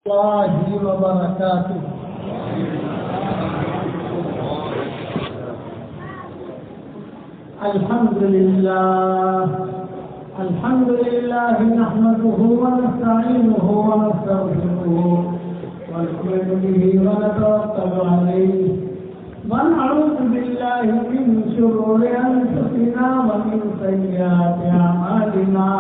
الله وبركاته. الحمد لله نحمده ونستعينه ونستغفره ونؤمن به ونتوكل عليه ونعوذ بالله من شرور أنفسنا ومن سيئات أعمالنا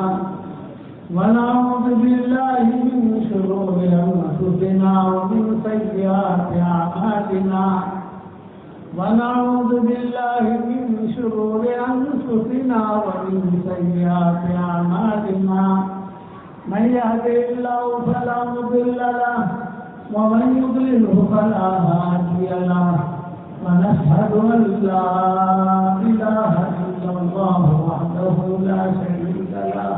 ونعوذ بالله من شرور أنفسنا ومن سيئات أعمالنا ونعوذ بالله من شرور أنفسنا ومن سيئات أعمالنا من يهده الله فلا مضل له ومن يضلله فلا هادي له ونشهد أن لا إله إلا الله وحده لا شريك له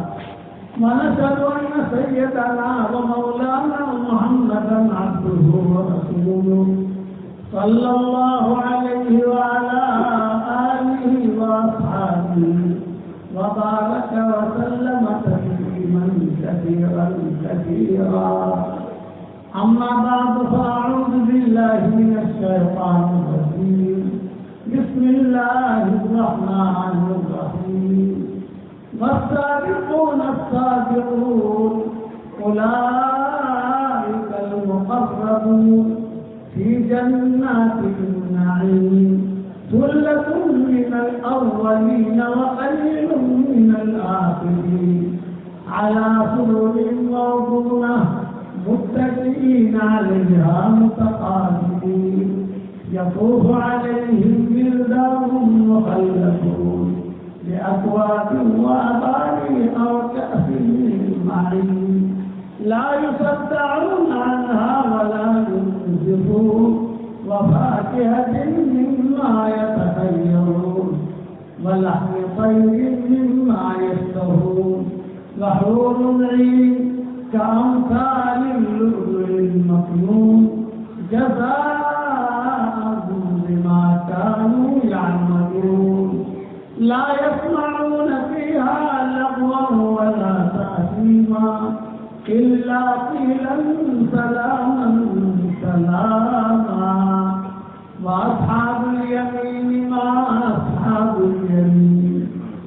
ونشهد أن سيدنا ومولانا محمدا عبده ورسوله صلى الله عليه وعلى آله وأصحابه وبارك وسلم تسليما كثيرا كثيرا. أما بعد فأعوذ بالله من الشيطان الرجيم. بسم الله الرحمن الرحيم. والسابقون السابقون أولئك المقربون في جنات النعيم ثلة من الأولين وقليل من الآخرين على سرر موضونة متكئين عليها متقابلين يطوف عليهم ولدان مخلدون بأكواب وأباريق وكأس من معين لا يصدعون عنها ولا ينزفون وفاكهة مما يتخيرون ولحم طير مما يشتهون وحور عين كأمثال اللؤلؤ المكنون جزاء بما كانوا يعملون لا يسمعون فيها لغوا ولا تأثيما إلا قيلا سلاما سلاما. وأصحاب اليمين ما أصحاب اليمين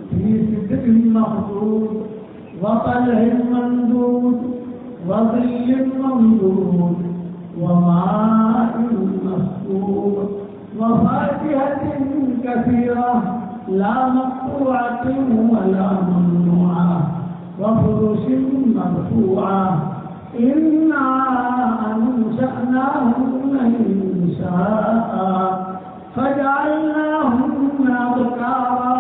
في سدر مخضود وطلع ممدود وظل ممدود وماء مسكوب وفاكهة كثيرة لا مقطوعة ولا ممنوعة وفرش مرفوعة إنا أنشأناهن إنشاء فجعلناهن أبكارا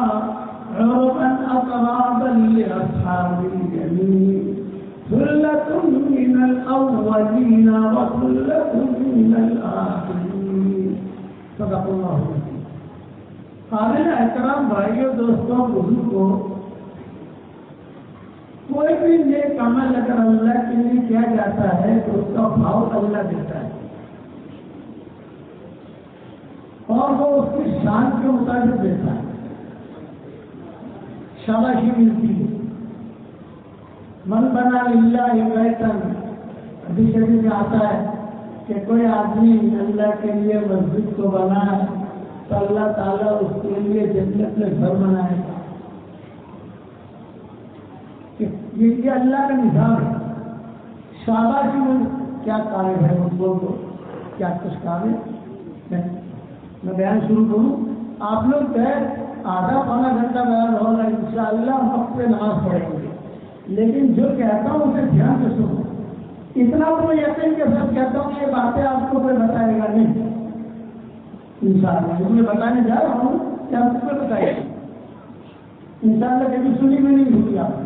عربا أترابا لأصحاب اليمين ثلة من الأولين وثلة من الآخرين. صدق الله العظيم. قابل احترام بھائیوں دوستوں بزرگوں، کوئی بھی نیک عمل اگر اللہ کے لیے کیا جاتا ہے تو اس کا بھاؤ اللہ دیتا ہے اور وہ اس کی شان کے مطابق دیتا ہے، شاباشی ملتی ہے. من بنا للہ بیتن، ابھی شریف میں آتا ہے کہ کوئی آدمی اللہ کے لیے مسجد کو بنائے تو اللہ تعالیٰ اس کے لیے جنت میں گھر بنائے گا. یہ اللہ کا نظام ہے. شاباشی میں کیا قائم ہے ان کو کیا کچھ کام ہے. میں بیان شروع کروں. آپ لوگ گئے آدھا پونا گھنٹہ بیان ہوگا انشاءاللہ ہم وقت پہ نماز پڑھیں گے، لیکن جو کہتا ہوں اسے دھیان سے سنو. اتنا تو میں یقین کے ساتھ کہتا ہوں یہ باتیں آپ کو کوئی بتائے گا نہیں انشاءاللہ. جو میں بتانے جا رہا ہوں کہ آپ کو بتائیے انشاءاللہ کبھی سنی میں نہیں ہوگی آپ نے.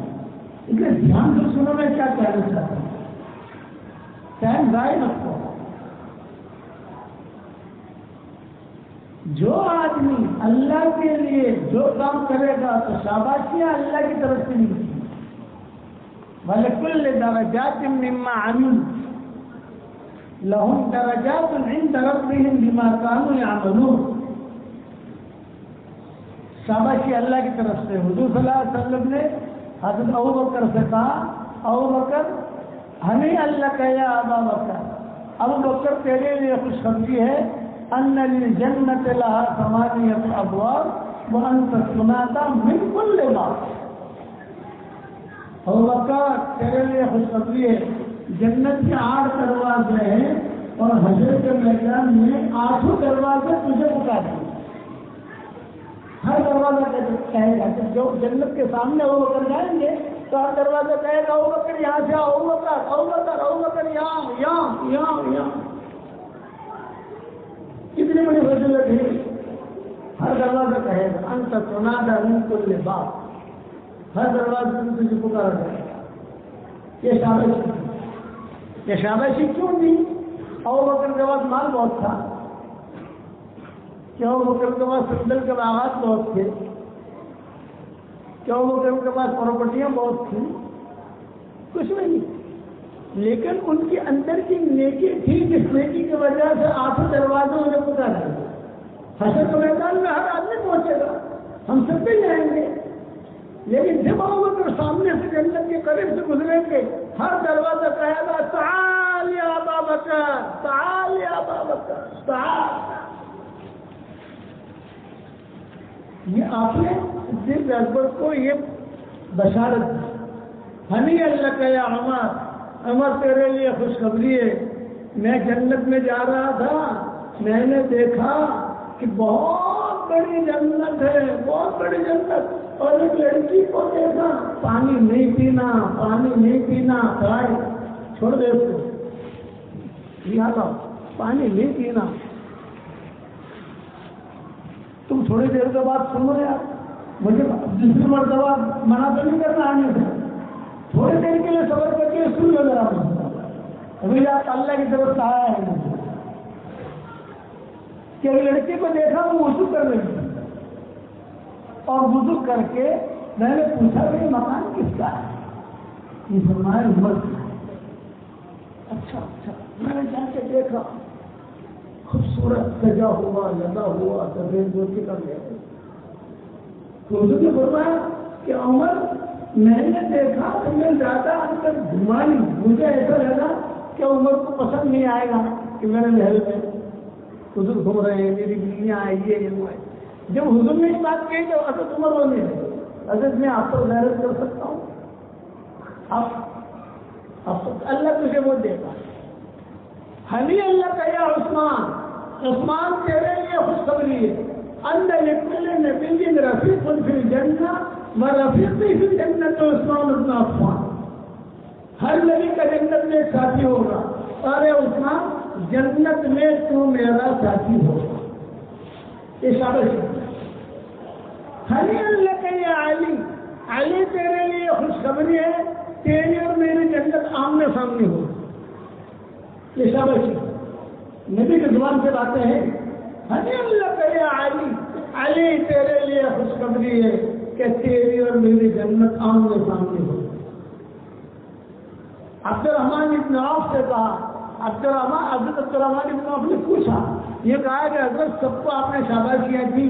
اس لیے دھیان سے سنو. میں کیا کہنا چاہتا ہوں، ٹائم ضائع مت کرو. جو آدمی اللہ کے لیے جو کام کرے گا تو شاباشیاں اللہ کی طرف سے ملتی ہیں. وَلَكُلِّ دَرَجَاتٍ مِّمَّا عَمِلُوا لَهُمْ دَرَجَاتٌ عِندَ رَبِّهِمْ بِمَا كَانُوا يَعْمَلُونَ. شاباشی اللہ کی طرف سے. حضور صلی اللہ علیہ وسلم نے حضرت ابوبکر سے کہا ابوبکر ہنی اللہ کا یا ابا بکر، ابو بکر تیرے لیے خوشخبری ہے، ان للجنۃ لها ثمانیۃ ابواب وانت صنعت من کل باب۔ ابو بکر تیرے لیے خوشخبری ہے، جنت کے 8 دروازے ہیں اور حشر کے میدان میں 8 دروازے تجھے پکاریں گے۔ ہر دروازہ کہے گا، جو جنت کے سامنے ابو بکر جائیں گے تو ہر دروازہ کہے گا ابو بکر یہاں سے آؤ، ابو بکر ابو بکر ابو بکر یہاں۔ کتنی بڑی فضیلت ہے، ہر دروازہ کہے گا انت تنادى من كل باب، ہر دروازے سے تجھے پکارا جائے گا۔ یہ شاباشی کیوں دی؟ ابو بکر کے پاس مال بہت تھا، کیوں ابو بکر کے پاس سندل کے باغات بہت تھے، کیوں ابو بکر کے پاس پراپرٹیاں بہت تھیں، کچھ نہیں، لیکن ان کے اندر کی نیکی تھی، جس نیکی کی وجہ سے 8 دروازوں میں پکارا گیا۔ حشر کے میدان میں ہر آدمی پہنچے گا، ہم سب بھی جائیں گے، لیکن جب ابو بکر سامنے سے جنت کے قریب سے گزریں گے، ہر دروازہ کہے گا تعال یا ابا بکر، تعال یا ابا بکر، تعال۔ یہ آپ نے صدیق اکبر کو یہ بشارت دی، ہنی اللہ کا یا عمر، عمر تیرے لیے خوشخبری ہے، میں جنت میں جا رہا تھا، میں نے دیکھا کہ بہت بڑی جنت ہے، بہت بڑی جنت، اور ایک لڑکی کو دیکھا، پانی نہیں پینا، پانی نہیں پینا، فرائے چھوڑ دے اس کو، یہاں پانی نہیں پینا۔ تم تھوڑی دیر کے بعد سن رہے آپ، مجھے دوسری مرتبہ منع تو نہیں کرنا آنے سے، تھوڑی دیر کے لیے صبر کر کے سن لو ذرا، ابھی آپ اللہ کی طرف سے آیا ہے مجھے کہ لڑکی کو دیکھا وہ وضو کر رہی تھی، اور وضو کر کے میں نے پوچھا کہ مکان کس کا ہے؟ یہ فرمایا عمر کا ہے۔ اچھا میں نے جا کے دیکھا، خوبصورت سجا ہوا لگا ہوا سفید دھوتی کر لیا، تو حضور نے فرمایا کہ عمر میں نے دیکھا کہ میں زیادہ اندر گھما نہیں، مجھے ایسا لگا کہ عمر کو پسند نہیں آئے گا کہ میرے محل میں حضور گھوم رہے ہیں، میری بیویاں آئی ہے، وہ ہے۔ جب حضور نے اس بات کہی تو حضرت عمر رونے لگے، حضرت میں آپ کو غیرت کر سکتا ہوں، اب اللہ تجھے وہ دے گا۔ ہنی اللہ کا یا عثمان، عثمان تیرے لیے خوشخبری ہے، ان لکل نبی رفیق فی الجنہ ورفیقی فی الجنۃ عثمان بن عفان، ہر نبی کا جنت میں ایک ساتھی ہوگا، اور عثمان جنت میں تو میرا ساتھی ہوگا۔ یہ شاباشی۔ ہنی اللہ کا یا علی، علی تیرے لیے خوشخبری ہے، تیری اور میری جنت آمنے سامنے ہو۔ یہ شاباشی نبی کی زبان سے باتیں ہیں۔ ہنی اللہ کا یا علی، علی تیرے لیے خوشخبری ہے کہ تیری اور میری جنت آمنے سامنے ہو۔ عبد الرحمن ابن عوف سے کہا، حضرت عبد الرحمن ابن عوف نے پوچھا، یہ کہا کہ حضرت سب کو آپ نے شاباشیاں دی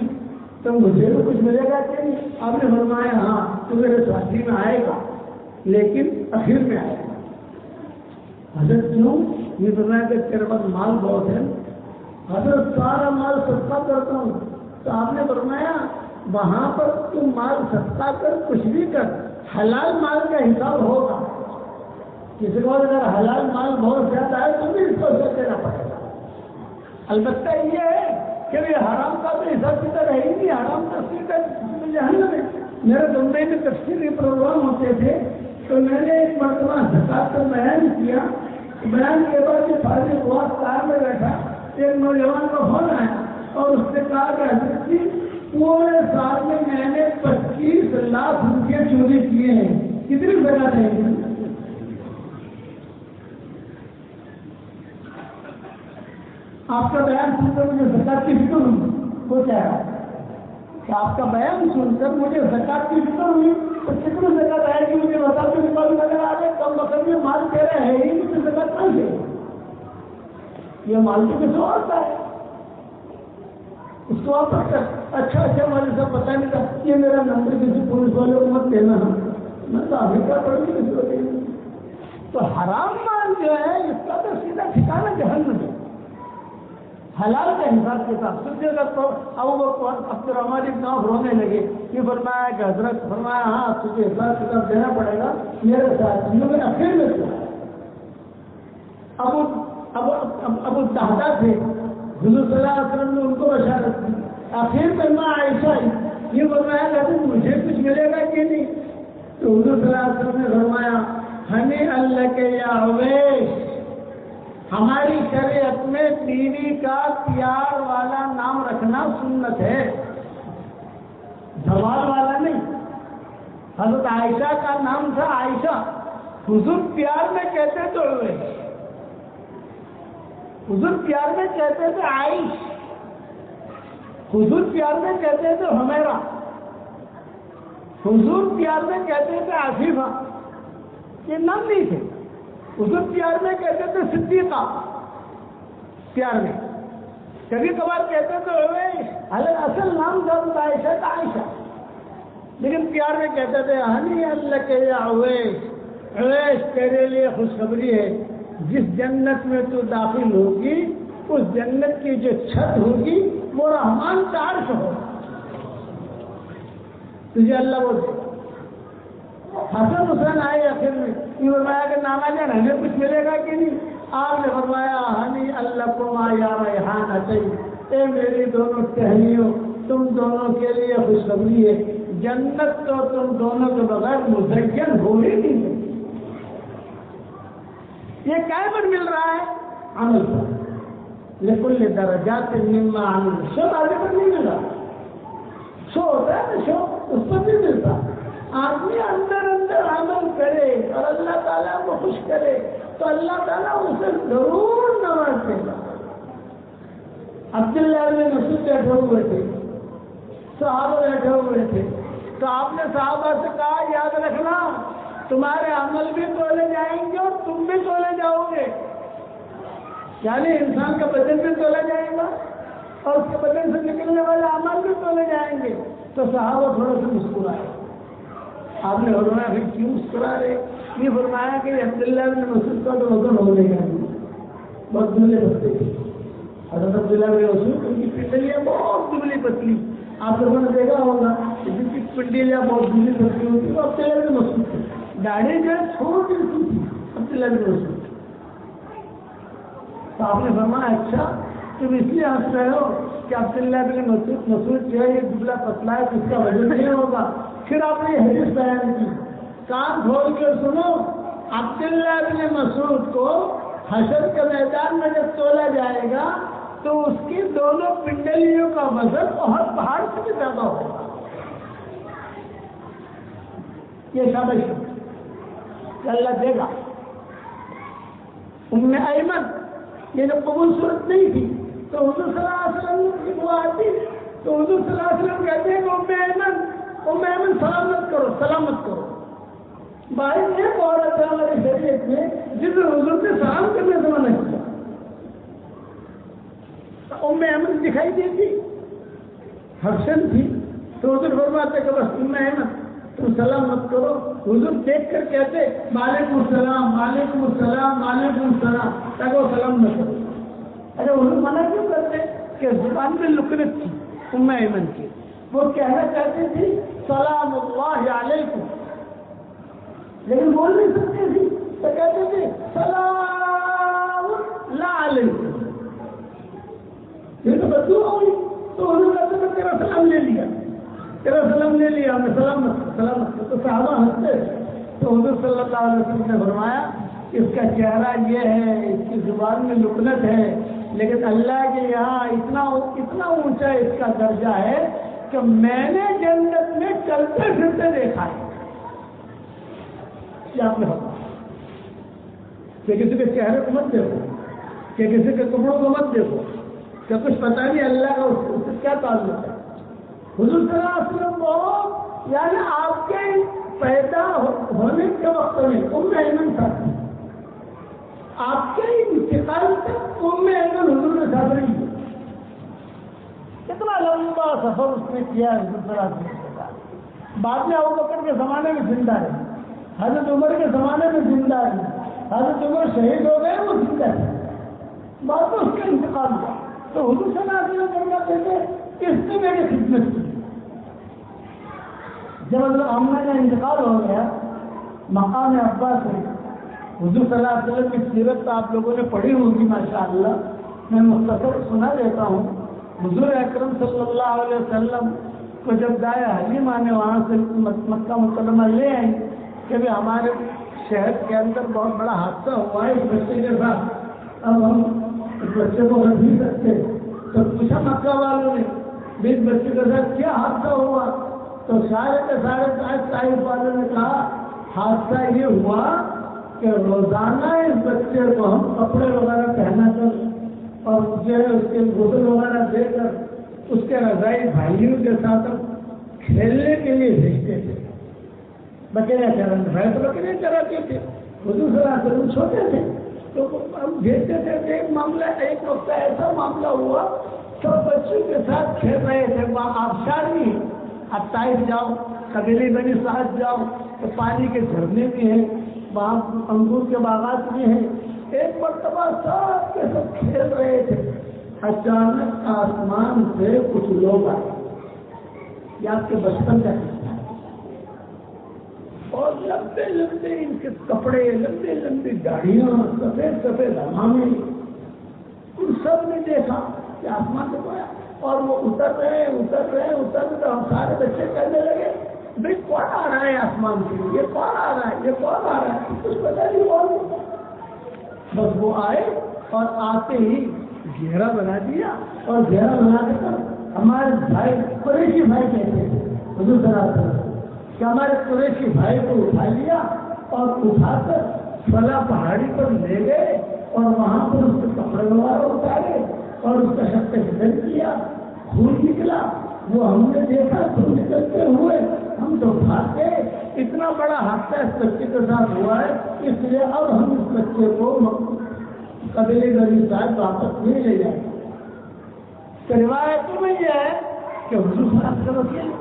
تو مجھے بھی کچھ ملے گا کہ نہیں؟ آپ نے فرمایا ہاں تو میرے ساتھی میں آئے گا، لیکن اخیر میں آئے گا۔ حضرت کیوں؟ یہ فرمایا کہ تیرے پاس مال بہت ہے، حضرت سارا مال صدقہ کرتا ہوں، تو آپ نے فرمایا وہاں پر تم مال صدقہ کر، کچھ بھی کر، حلال مال کا حساب ہوگا، کسی کو اگر حلال مال بہت زیادہ ہے تو بھی اس کو دینا پڑے گا۔ البتہ یہ ہے کہ حرام کا تو حساب کتاب ہے ہی نہیں، حرام تفصیل کا جہنم ہے۔ میرے بمبئی میں تفصیلی پروگرام ہوتے تھے تو میں نے ایک مرتبہ زکات کا بیان کیا، بیان کے بعد یہ فارغ ہوا، کار میں بیٹھا، ایک نوجوان کا فون آیا اور اس نے کہا کہ حضرت جی پورے سال میں نے 25 لاکھ روپئے چوری کیے ہیں، کتنی زکات ہے؟ آپ کا بیان سن کر مجھے زکات کی فکر ہوئی، وہ کہہ رہا کہ آپ کا بیان سن کر مجھے زکات کی فکر ہوئی، تو کتنی زکات آئے گی مجھے بتا کے نکال نظر آ گئے، کم وقت میں مال تیرا ہے ہی مجھے زکات کہاں سے؟ یہ مال تو کسی اور کا ہے، اس کو آپ اچھا والے سب پتہ نہیں تھا، یہ میرا نمبر کسی پولیس والے کو مت دینا، میں تو ابھی کیا پڑھ گئی اس کو، تو حرام مال جو ہے اس کا تو سیدھا ٹھکانا جہنم ہے. حلال کا حساب کتاب سوچے گا تو عبد الرحمن ابن عوف رونے لگے. یہ فرمایا کہ حضرت فرمایا ہاں تجھے حساب کتاب دینا پڑے گا میرے ساتھ. میں اخیر میں تھا ابو الدہدہ تھے, حضور صلی اللہ علیہ وسلم نے ان کو بشارت دی. آخر میں ماں عائشہ یہ فرمایا کہ مجھے کچھ ملے گا کہ نہیں؟ تو حضور صلی اللہ علیہ وسلم نے فرمایا ہنی اللہ کے یا اویس, ہماری شریعت میں بیوی کا پیار والا نام رکھنا سنت ہے, زوال والا نہیں. حضرت عائشہ کا نام تھا عائشہ, حضور پیار میں کہتے تو ہوئے, حضور پیار میں کہتے تھے عائش, حضور پیار میں کہتے تھے حمیرہ, حضور پیار میں کہتے تھے عفیفہ. یہ نام نہیں تھے. حضور پیار میں کہتے تھے صدیقہ, پیار میں کبھی کبھار کہتے تھے اصل نام تھا عائشہ کا عائشہ, لیکن پیار میں کہتے تھے ہنی اللہ کے یا اویس, اویس تیرے لیے خوشخبری ہے, جس جنت میں تو داخل ہوگی اس جنت کی جو چھت ہوگی وہ رحمان کا عرش ہو, تجھے اللہ وہ. حسن حسین آئے آخر میں یہ فرمایا کہ نانا جان ہمیں کچھ ملے گا کہ نہیں؟ آپ نے فرمایا ہنی اللہ کما یا ریحان اچھی, اے میری دونوں ٹہنیوں تم دونوں کے لیے خوشخبری ہے, جنت تو تم دونوں کے بغیر مزین ہو ہی نہیں. یہ کیا پر مل رہا ہے؟ عمل پر. لکل درجات مما عمل, شو آگے پر نہیں مل رہا, شو ہوتا ہے نا شو, اس پر نہیں ملتا. آدمی اندر اندر عمل کرے اور اللہ تعالیٰ کو خوش کرے تو اللہ تعالیٰ اسے ضرور نواز دے گا. عبداللہ بن مسعود بیٹھے ہوئے تھے, صحابہ بیٹھے ہوئے تھے, تو آپ نے صحابہ سے کہا یاد رکھنا تمہارے عمل بھی تولے جائیں گے اور تم بھی تولے جاؤ گے. یعنی انسان کا بدن بھی تولا جائے گا اور اس کے بدن سے نکلنے والے عمل بھی تولے جائیں گے. تو صحابہ تھوڑا سا مسکرائے. آپ نے فرمایا پھر کیوں مسکرا رہے؟ یہ فرمایا کہ عبداللہ بن مسعود کا تو وزن ہو گیا, بہت دبلے پتلے تھے. حضرت عبداللہ بن مسعود ان کی پنڈلیاں بہت دبلی پتلی, آپ لوگوں نے دیکھا ہوگا جن کی پنڈلیاں بہت دبلی پتلی ہوتی وہ عبداللہ بن مسعود تھے. داڑھی جو ہے چھوٹی سی تھی عبداللہ بن مسعود. تو آپ نے فرمایا اچھا تم اس لیے ہنس رہے ہو کہ عبداللہ بن مسعود جو ہے یہ دبلا پتلا ہے تو اس کا وزن نہیں ہوگا. پھر آپ نے یہ حدیث بیان کی, کان کھول کے سنو, عبداللہ بن مسعود کو حشر کے میدان میں جب تولا جائے گا تو اس کی دونوں پنڈلیوں کا وزن بہت پہاڑ سے بھی زیادہ ہوگا. یہ شاباش اللہ دے گا. ام ایمن یہ جو قبول صورت نہیں تھی تو حضور صلی اللہ علیہ وسلم کی وہ آتی تو حضور صلی اللہ علیہ وسلم کہتے ہیں کہ ام ایمن سلامت کرو, سلامت کرو. بھائی ایک عورت ہے ہماری شریعت میں جس نے حضور سے سلام کرنے سے منع کیا. ام ایمن دکھائی دیتی, حسن تھی, تو حضور فرماتے کہ بس ام ایمن تم سلام مت کرو. حضور دیکھ کر کہتے وعلیکم السلام وعلیکم السلام وعلیکم السلام, تاکہ وہ سلام نہ کرو. ارے حضور منع کیوں کرتے کہ زبان میں لکنت تھی ام ایمن کی, وہ کہنا چاہتی تھی سلام اللہ علیکم, لیکن بول نہیں سکتی تھی تو کہتے تھے سلام اللہ علیکم. یہ تو بدو ہوئی تو حضور کہتے تھے تیرا سلام لے لیا, تیرا سلام لے لیا, ہمیں سلامت. تو صحابہ ہنستے. تو حضور صلی اللہ علیہ وسلم نے فرمایا اس کا چہرہ یہ ہے, اس کی زبان میں لکنت ہے, لیکن اللہ کے یہاں اتنا اونچا اس کا درجہ ہے کہ میں نے جنت میں چلتے پھرتے دیکھا ہے. کیا آپ نے فرمایا کہ کسی کے چہرے کو مت دیکھو, کہ کسی کے کپڑوں کو مت دیکھو, کہ کچھ پتہ نہیں اللہ کا اس سے کیا تعلق ہے. حضور صلی اللہ علیہ وسلم کو یعنی آپ کے پیدا ہونے کے وقت میں ام ایمن تھا, آپ کے انتقال تک ام ایمن حضور نے ساتھ رہی. کتنا لمبا سفر اس نے کیا ہے حضور صلی اللہ علیہ وسلم. بعد میں ابو بکر کے زمانے میں زندہ ہے, حضرت عمر کے زمانے میں زندہ ہے, حضرت عمر شہید ہو گئے، وہ زندہ ہے، بعد میں اس کا انتقال ہوا، تو حضور صلی اللہ علیہ وسلم فرماتے تھے اس نے میری خدمت کی۔ جب حضرت عمر کا انتقال ہو گیا مقام عباس سے، حضور صلی اللہ علیہ وسلم کی سیرت تو آپ لوگوں نے پڑھی ہوگی ماشاءاللہ، میں مختصر سنا دیتا ہوں۔ حضور اکرم صلی اللہ علیہ وسلم کو جب گایا حلیمہ نے وہاں سے مکہ مکرمہ لے آئی کہ بھی ہمارے شہر کے اندر بہت بڑا حادثہ ہوا ہے اس بچے کے ساتھ، اب ہم اس بچے کو رکھ نہیں سکتے، تو پوچھا مکہ والوں نے اس بچے کے ساتھ کیا حادثہ ہوا، تو سارے کے سارے طائف والوں نے کہا حادثہ یہ ہوا کہ روزانہ اس بچے کو ہم کپڑے وغیرہ پہنا کر اور جو ہے اس کے غسل وغیرہ دے کر اس کے رضائی بھائیوں کے ساتھ کھیلنے کے لیے بھیجتے تھے۔ بکریاں چرانے بھائی تو بکریاں چراتے تھے، حضور صلی اللہ علیہ وسلم چھوٹے تھے تو ہم بھیجتے تھے۔ ایک معاملہ ایک وقت ایسا معاملہ ہوا سب بچوں کے ساتھ کھیل رہے تھے، وہاں آبشار نہیں، اب طائف جاؤ، قبیلے بنی سعد جاؤ تو پانی کے جھرنے بھی ہیں، وہاں انگور کے باغات بھی ہیں۔ ایک مرتبہ سب کے سب کھیل رہے تھے، اچانک آسمان سے کچھ لوگ آئے، یہ آپ کے بچپن کا قصہ ہے، اور لمبے لمبے ان کے کپڑے، لمبی لمبی داڑھیاں، سفید سفید عمامے، ان سب نے دیکھا کہ آسمان سے کویا، اور وہ اتر رہے تو ہم سارے بچے کہنے لگے بھائی کون آ رہا ہے آسمان سے، یہ کون آ رہا ہے، یہ کون آ رہا ہے، کچھ پتا نہیں کون۔ بس وہ آئے اور آتے ہی گھیرا بنا دیا، اور گھیرا بنا کر ہمارے بھائی قریشی بھائی کہتے تھے حضور صلی اللہ علیہ وسلم کہ ہمارے قریشی بھائی کو اٹھا لیا اور اٹھا کر فلاں پہاڑی پر لے گئے اور وہاں پر اس کے کپڑے وغیرہ اتارے اور اس کا شک شکن کیا، خون نکلا، وہ ہم نے دیکھا خون نکلتے ہوئے ہم تو بھاگ گئے۔ اتنا بڑا حادثہ اس بچے کے ساتھ ہوا ہے، اس لیے اب ہم اس بچے کو قبیلے بنی سعد واپس نہیں لے جائیں۔ تو روایتوں میں یہ ہے کہ حضور صلی اللہ علیہ وسلم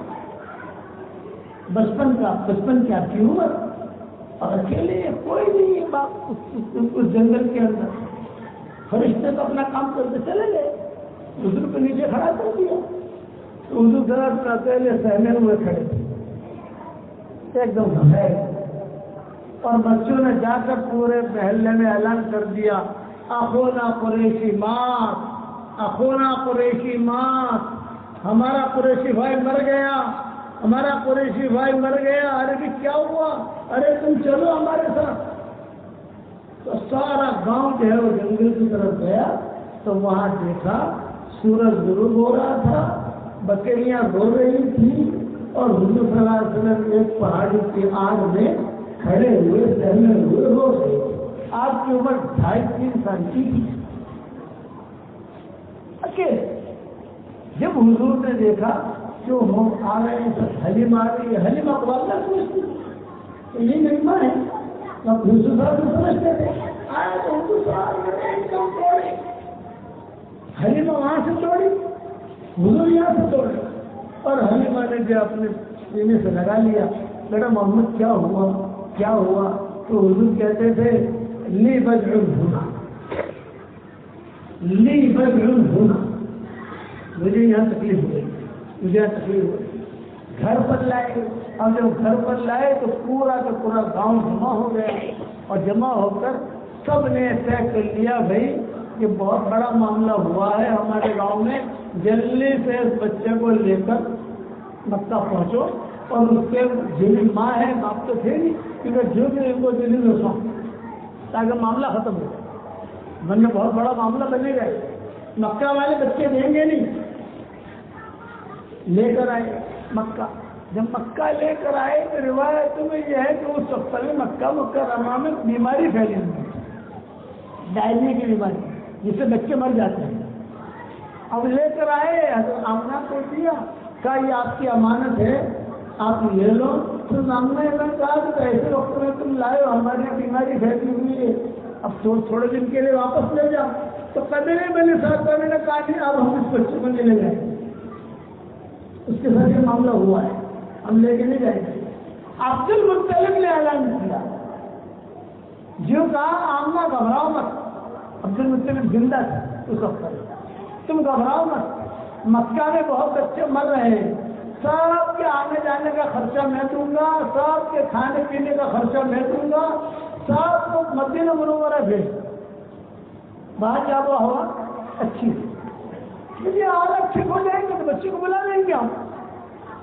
بچپن کی آپ کی عمر، اور اکیلے کوئی نہیں ہے باپ اس جنگل کے اندر، فرشتے تو اپنا کام کرتے چلے گئے، حضور کو نیچے کھڑا کر دیا، تو حضور صلی اللہ علیہ وسلم پہلے سہمے ہوئے کھڑے تھے ایک دم گھبرائے، اور بچوں نے جا کر پورے محلے میں اعلان کر دیا اخونا قریشی مات، اخونا قریشی مات، ہمارا قریشی بھائی مر گیا، ہمارا قریشی بھائی مر گیا۔ ارے کہ کیا ہوا؟ ارے تم چلو ہمارے ساتھ۔ تو سارا گاؤں جو ہے وہ جنگل کی طرف گیا، تو وہاں دیکھا سورج غروب ہو رہا تھا، بکریاں رو رہی تھی، اور حضور صلی اللہ علیہ وسلم ایک پہاڑی کی آگ میں کھڑے ہوئے سہمے ہوئے رو رہے تھے۔ آپ کی عمر 2.5-3 سال کی تھی اکیلے۔ جب حضور نے دیکھا کہ وہ آ رہے ہیں، سب حلیمہ آ رہی ہے، حلیمہ کو اللہ سمجھتی تو یہ میری ماں ہے، اب حضور صاحب کو سمجھتے تھے، آیا تو حضور صاحب نے ایک دم توڑی، حلیمہ وہاں سے توڑی، حضور یہاں سے توڑے، اور حلیمہ نے جو اپنے سینے سے لگا لیا، بیٹا محمد کیا ہوا کیا ہوا؟ تو حضور کہتے تھے لی بدع ہونا، لی بدع ہونا، مجھے یہاں تکلیف ہوئی، مجھے یہاں تکلیف ہوئی۔ گھر پر لائے، اور جب گھر پر لائے تو پورا کا پورا گاؤں جمع ہو گیا، اور جمع ہو کر سب نے طے کر لیا بھائی یہ بہت بڑا معاملہ ہوا ہے ہمارے گاؤں میں، جلدی سے اس بچے کو لے کر مکہ پہنچو، اور اس کے جن ماں ہے، باپ تو تھے نہیں، کیونکہ جو بھی ان کو دلی رسو تاکہ معاملہ ختم ہو جائے، ورنہ بہت بڑا معاملہ بنے گا۔ مکہ والے بچے دیں گے نہیں، لے کر آئے مکہ۔ جب مکہ لے کر آئے تو روایتوں میں یہ ہے کہ اس وقت میں مکہ مکرمہ میں بیماری پھیلی ہوئی، ڈائریا کی بیماری جس سے بچے مر جاتے ہیں۔ اب لے کر آئے، حضرت آمنہ کو دیا، کہا یہ آپ کی امانت ہے، آپ لے لو۔ تو آمنہ نے کہا کہ ایسے وقت میں تم لائے ہو، ہمارے یہاں بیماری پھیلی ہوئی ہے، اب تھوڑے دن کے لیے واپس لے جاؤ۔ تو قبیلے بنی سعد والے نے کہا کہ اب ہم اس بچے کو نہیں لے جائیں گے، اس کے ساتھ یہ معاملہ ہوا ہے، ہم لے کے نہیں جائیں گے۔ عبد المطلب نے اعلان کیا جو کہا آمنا گھبراؤ مت، عبد المطلب زندہ تھا اس وقت، تم گھبراؤ مت، مکہ میں بہت بچے مر رہے ہیں، سب کے آنے جانے کا خرچہ میں دوں گا، سب کے کھانے پینے کا خرچہ میں دوں گا، سب کو مدینہ منورہ بھیج، وہاں کیا ہوا اچھی مجھے حالت ٹھیک ہو جائیں گے تو بچے کو بلا لیں گے ہم۔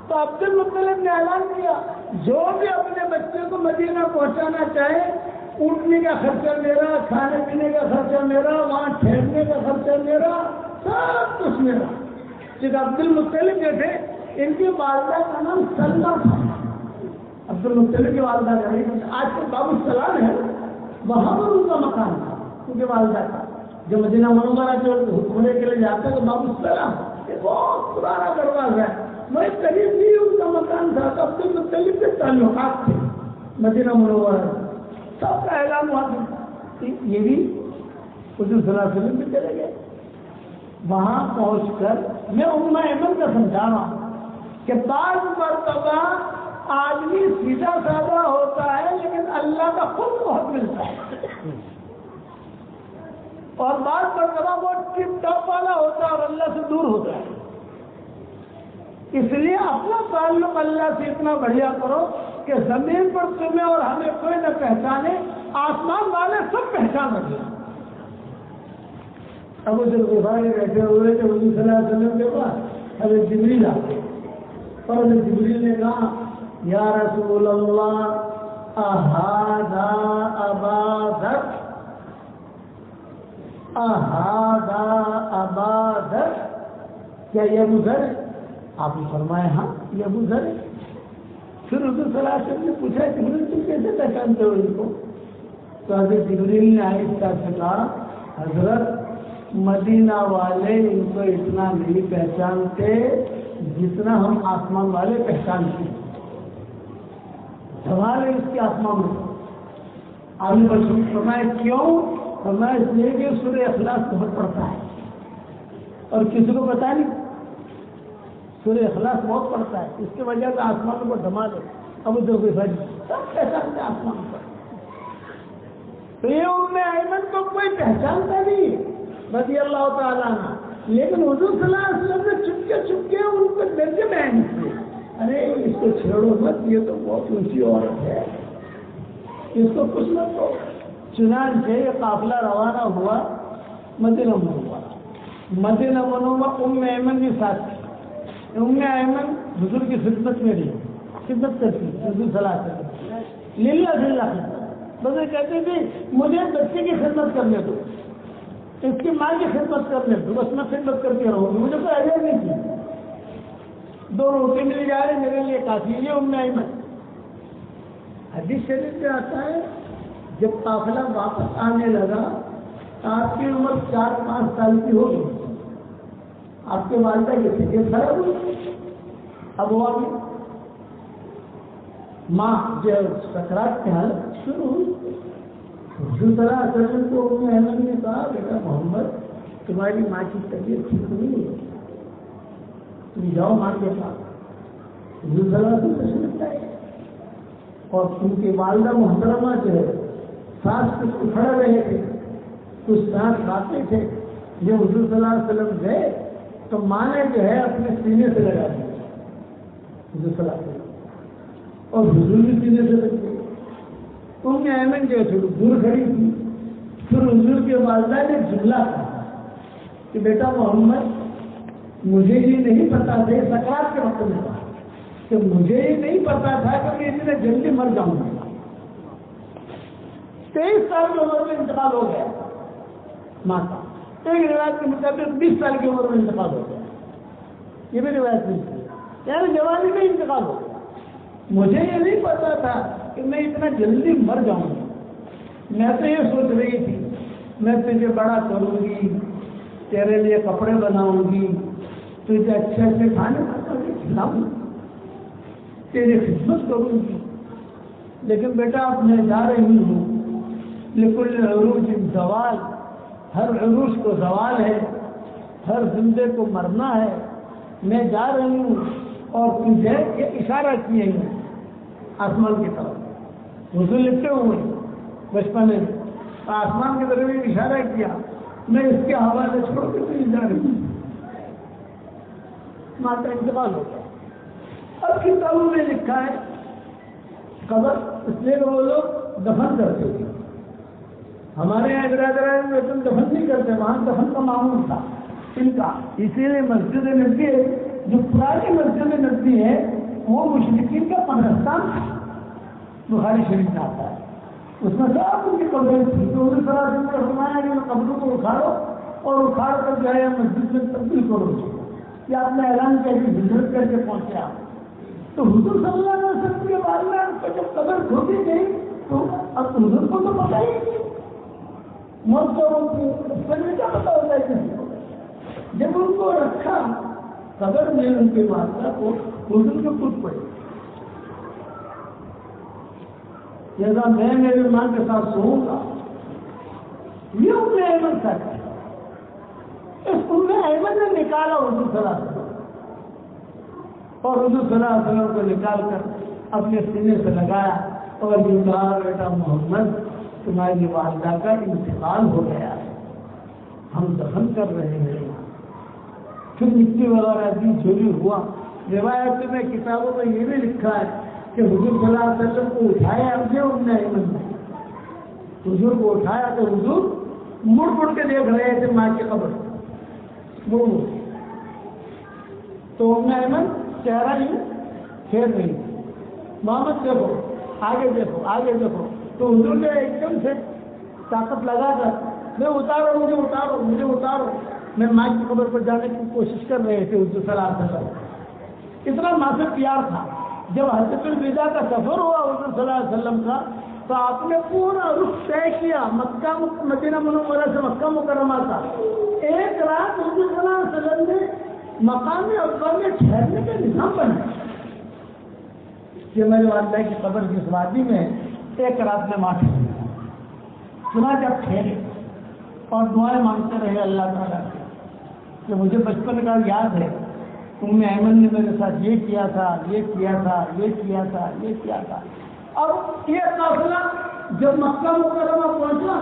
تو عبد المطلب نے اعلان کیا جو بھی اپنے بچے کو مدینہ پہنچانا چاہے، اٹھنے کا خرچہ میرا، کھانے پینے کا خرچہ میرا، وہاں ٹھہرنے کا خرچہ میرا، سب کچھ میرا۔ جب عبد المطلب جو تھے ان کی والدہ کا نام سلمہ تھا، عبد المطلب کی والدہ کا نہیں، آج کے باب السلام ہے وہاں پر ان کا مکان تھا ان کی والدہ کا، جو مدینہ منورہ جو ہونے کے لیے جاتے ہیں تو باب السلام یہ بہت پرانا دروازہ ہے، میں قریب بھی ان کا مکان تھا، تو عبد المطلب کے تعلقات تھے مدینہ منورہ، سب کا اعلان ہوا تھا، یہ بھی حضور صلی اللہ علیہ وسلم بھی چلے گئے۔ وہاں پہنچ کر میں ام ایمن کا سمجھا رہا ہوں کہ بعض مرتبہ آدمی سیدھا سادہ ہوتا ہے لیکن اللہ کا خود بہت ملتا ہے، اور بعض مرتبہ وہ ٹپ ٹاپ والا ہوتا ہے اور اللہ سے دور ہوتا ہے۔ اس لیے اپنا تعلق اللہ سے اتنا بڑھیا کرو کہ زمین پر تمہیں اور ہمیں کوئی نہ پہچانے، آسمان والے سب پہچان رکھیں۔ ابو ذر غفاری بیٹھے ہوئے کہ حضور صلی اللہ علیہ وسلم کے پاس حضرت جبریل آتے، اور حضرت جبریل نے کہا یا رسول اللہ اہذا ابا ذر، اہذا ابا ذر، کیا یہ ابو ذر ہے؟ آپ نے فرمایا ہاں یہ ابو ذر ہے۔ پھر حضور صلی اللہ علیہ وسلم نے پوچھا جبریل تم کیسے پہچانتے ہو ان کو؟ تو حضرت جبریل نے آہستہ سے کہا حضرت مدینہ والے ان کو اتنا نہیں پہچانتے جتنا ہم آسمان والے پہچانتے ہیں، سوال ہے اس کے آسمان میں۔ آگے بچوں فرمایا کیوں؟ فرمایا اس لیے کہ سورہ اخلاص بہت پڑتا ہے اور کسی کو پتا نہیں، سورہ اخلاص بہت پڑتا ہے، اس کی وجہ سے آسمان کو دھمال ہے۔ اب ادھر سب پہچانتے آسمان پر، تو یہ ام ایمن کو کوئی پہچانتا نہیں رضی اللہ تعالیٰ عنہ، لیکن حضور صلی اللہ علیہ وسلم نے چپکے ان کو درجے بیان کیے، ارے اس کو چھیڑو مت، یہ تو بہت اونچی عورت ہے، اس کو کچھ مت ہو۔ چنانچہ یہ قافلہ روانہ ہوا مدینہ منورہ، مدینہ منورہ ام ایمن کے ساتھ تھی، ام ایمن حضور کی خدمت میں رہی، خدمت کرتی حضور صلی اللہ علیہ وسلم، للہ فللہ خدمت، بس یہ کہتی تھی مجھے بچے کی خدمت کرنے دو، اس کی ماں کی خدمت کرنے دو، بس میں خدمت کرتی رہوں گی، مجھے کوئی آئیڈیا نہیں تھی، 2 روٹی مل جائے میرے لیے کافی۔ یہ ام ایمن، حدیث شریف میں آتا ہے جب قافلہ واپس آنے لگا آپ کی عمر 4-5 سال کی ہو گئی، آپ کے والدہ کی طبیعت خراب ہوئی، اب وہ آگے ماں جو سکرات کی حالت شروع ہوئی، حضور صلی اللہ علیہ وسلم کو ام ایمن نے کہا بیٹا محمد تمہاری ماں کی طبیعت ٹھیک نہیں ہے، تم جاؤ ماں کے پاس۔ حضور صلی اللہ علیہ وسلم سمجھتا ہے، اور ان کی والدہ محترمہ جو ہے سانس کچھ اکھڑ رہے تھے، کچھ سانس کھاتے تھے، جو حضور صلی اللہ علیہ وسلم گئے تو ماں نے جو ہے اپنے سینے سے لگا دیا حضور صلی اللہ علیہ وسلم، اور حضور بھی سینے سے لگ گئے۔ ام ایمن جو ہے دور کھڑی تھی، پھر حضور کے والدہ نے جملہ کہا کہ بیٹا محمد مجھے یہ نہیں پتا تھا، سکرات کے وقت میں کہا کہ مجھے یہ نہیں پتا تھا کہ میں اتنے جلدی مر جاؤں گا۔ 23 سال کی عمر میں انتقال ہو گیا ماں کا، ایک روایت کے مطابق 20 سال کی عمر میں انتقال ہو گیا، یہ بھی روایت نہیں تھی، یعنی جوانی میں انتقال ہو گیا۔ مجھے یہ نہیں پتا تھا کہ میں اتنا جلدی مر جاؤں گا، میں تو یہ سوچ رہی تھی میں تجھے بڑا کروں گی، تیرے لیے کپڑے بناؤں گی، تجھے اچھے اچھے کھانے کھلاؤں گی، تیری خدمت کروں گی، لیکن بیٹا اب میں جا رہی ہوں، لکل عروج زوال، ہر عروج کو زوال ہے، ہر زندے کو مرنا ہے، میں جا رہی ہوں، اور تجھے یہ اشارہ کیے ہیں آسمان کی طرف، حضور لکھتے ہوئے بچپن میں آسمان کی طرف بھی اشارہ کیا، میں اس کے حوالے چھوڑ کے نہیں جا رہی، ماں کا انتقال ہو گیا۔ اب کتابوں میں لکھا ہے قبر اس لیے وہ لوگ دفن کرتے تھے، ہمارے یہاں برادران میں تم دفن نہیں کرتے، وہاں دفن کا معمول تھا ان کا، اسی لیے مسجد نبوی جو پرانی مسجد نبوی ہے وہ مشرکین کا قبرستان تھا، بخاری شریف میں آتا ہے، اس میں سب ان کی قبریں تھی، تو انہوں نے صلاح نے فرمایا کہ قبروں کو اکھاڑو اور اکھاڑ کر جو ہے مسجد میں تبدیل کرو، کہ آپ نے اعلان کیا کہ ہجرت کر کے پہنچے آپ۔ تو حضور صلی اللہ علیہ وسلم کے بارے میں جب قبر کھودی گئی تو اب حضور کو تو پتہ ہی نہیں، موت کو کیا پتا ہوتا ہے کسی کو، جب ان کو رکھا قبر میں ان کے والدہ کو حضور کو خود پڑے، جیسا میں میرے ماں کے ساتھ سوؤں گا، یہ ام ایمن تک ہے، اس ام ایمن نے نکالا حضور صلی اللہ علیہ وسلم، اور حضور صلی اللہ علیہ وسلم کو نکال کر اپنے سینے سے لگایا اور یہ کہا بیٹا محمد تمہاری والدہ کا انتقال ہو گیا ہے، ہم دفن کر رہے ہیں، پھر مٹی وغیرہ دی چوری ہوا۔ روایت میں کتابوں میں یہ بھی لکھا ہے کہ حضور صلی اللہ علیہ وسلم کو اٹھایا اب جو ام ایمن نے، حضور کو اٹھایا تو حضور مڑ مڑ کے دیکھ رہے تھے ماں کی قبر، مڑ مڑ، تو ام ایمن چہرہ ہی پھیر رہی، محمد دیکھو آگے دیکھو آگے دیکھو، تو حضور نے ایک دم سے طاقت لگا کر میں اتارو مجھے اتارو مجھے اتارو، میں ماں کی قبر پر جانے کی کوشش کر رہے تھے حضور صلی اللہ علیہ وسلم، اتنا ماں سے پیار تھا۔ جب حجۃ الوداع کا سفر ہوا حضور صلی اللہ علیہ وسلم کا تو آپ نے پورا رخ طے کیا مکہ مدینہ منورہ سے مکہ مکرمہ کا، ایک رات حضور صلی اللہ علیہ وسلم نے مقام ابا میں ٹھہرنے کا نظام بنایا کہ میرے والدہ کی قبر کی وادی میں ایک رات میں ماں سنا جب ٹھہرے اور دعائیں مانگتے رہے اللہ تعالیٰ سے کہ مجھے بچپن کا یاد ہے ام ایمن نے میرے ساتھ یہ کیا تھا یہ کیا تھا یہ کیا تھا یہ کیا تھا۔ اور یہ قافلہ جب مکہ مکرمہ پہنچا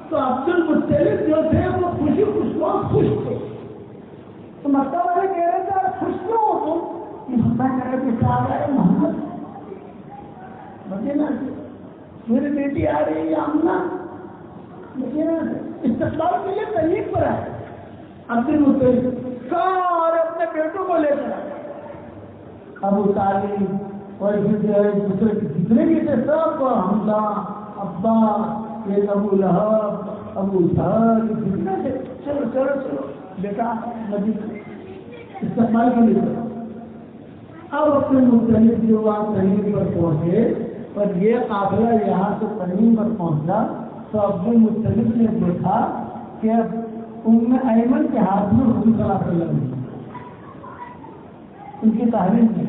تو عبد المطلب جو تھے وہ خوشی خوش تھے، تو مکہ والے کہہ رہے تھے خوش کیوں ہو تم؟ میں کہہ رہے تھے آ گئے محمد مدینہ سے، میری بیٹی آ رہی ہے آمنہ مدینہ سے، استقبال کے لیے تحریک پر آئے عبد المطلب سارے اپنے بیٹوں کو لے کر آئے، ابو طالب اور دوسرے جتنے بھی تھے سب کو، حمزہ ابا ایک ابو لہب ابو جہل جتنے تھے، چلو چلو چلو بیٹا مدینہ استقبال کے لیے۔ اب اپنے مختلف جو وہاں تنیم پر پہنچے اور یہ قافلہ یہاں سے تنیم پر پہنچا تو عبد المطلب نے دیکھا کہ ام ایمن کے ہاتھ میں حضور صلی اللہ علیہ وسلم ان کی تحریر کی،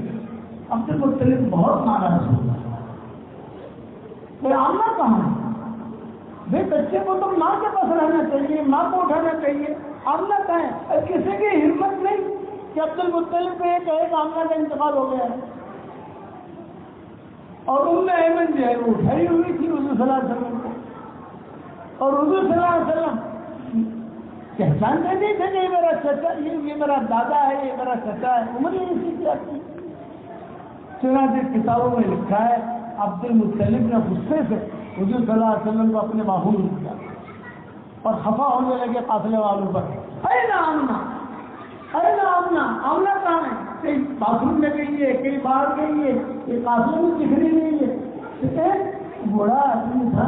عبد المطلب بہت ناراض ہوا، آمنا کہاں ہے بھائی، بچے کو تو ماں کے پاس رہنا چاہیے، ماں کو اٹھانا چاہیے، آمنا کہاں ہے؟ اور کسی کی ہمت نہیں کہ عبد المطلب پہ یہ کہے کہ آمنا کا انتقال ہو گیا ہے، اور ام ایمن جو ہے وہ اٹھائی ہوئی تھی حضور صلی اللہ علیہ وسلم کو، اور حضور صلی اللہ علیہ وسلم پہچانتے نہیں تھے کہ یہ میرا چچا، یہ میرا دادا ہے، یہ میرا چچا ہے، عمر ہی اسی کی آتی۔ چنانچہ کتابوں میں لکھا ہے عبد المطلب نے غصے سے حضور صلی اللہ علیہ وسلم کو اپنے باہوں میں لیا اور خفا ہونے لگے قافلے والوں پر، اے نا آمنا ارے نا آمنا، آمنا کہاں ہے؟ کہیں باتھ روم میں گئی ہے، کہیں باہر گئی ہے، یہ قافلے میں دکھ رہی نہیں ہے۔ بوڑھا آدمی تھا،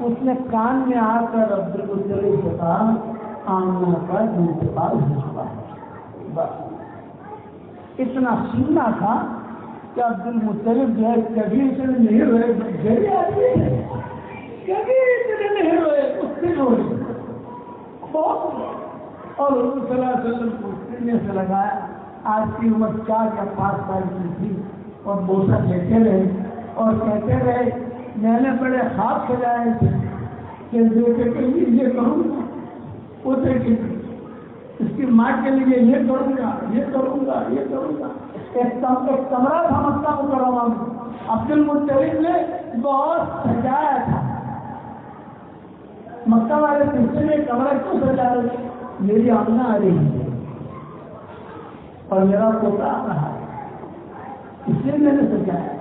اس نے کان میں آ کر عبد المطلب کو کہا آمنا کا انتقال ہو چکا ہے، بس اتنا سننا تھا کہ عبد المطلب جو ہے کبھی اتنے نہیں روئے، گھر آدمی ہے کبھی اتنے نہیں روئے، اس سے روئے بہت، اور حضور صلی اللہ علیہ وسلم کو سینے سے لگایا، آج کی عمر 4 یا 5 سال کی تھی، اور بوسہ لیتے رہے اور کہتے رہے میں نے بڑے خواب سجائے تھے کہ بیٹے کے لیے یہ کروں گا، پوتے کے لیے، اس کی ماں کے لیے یہ کروں گا یہ کروں گا یہ کروں گا۔ ایک کمرہ تھا مکہ مکرمہ میں، عبد المطلب نے بہت سجایا تھا، مکہ والے سلسلے میں کمرہ کیوں سجا رہے؟ میری آمنہ آ رہی ہے اور میرا پوتا آ رہا ہے، اس لیے میں نے سجایا۔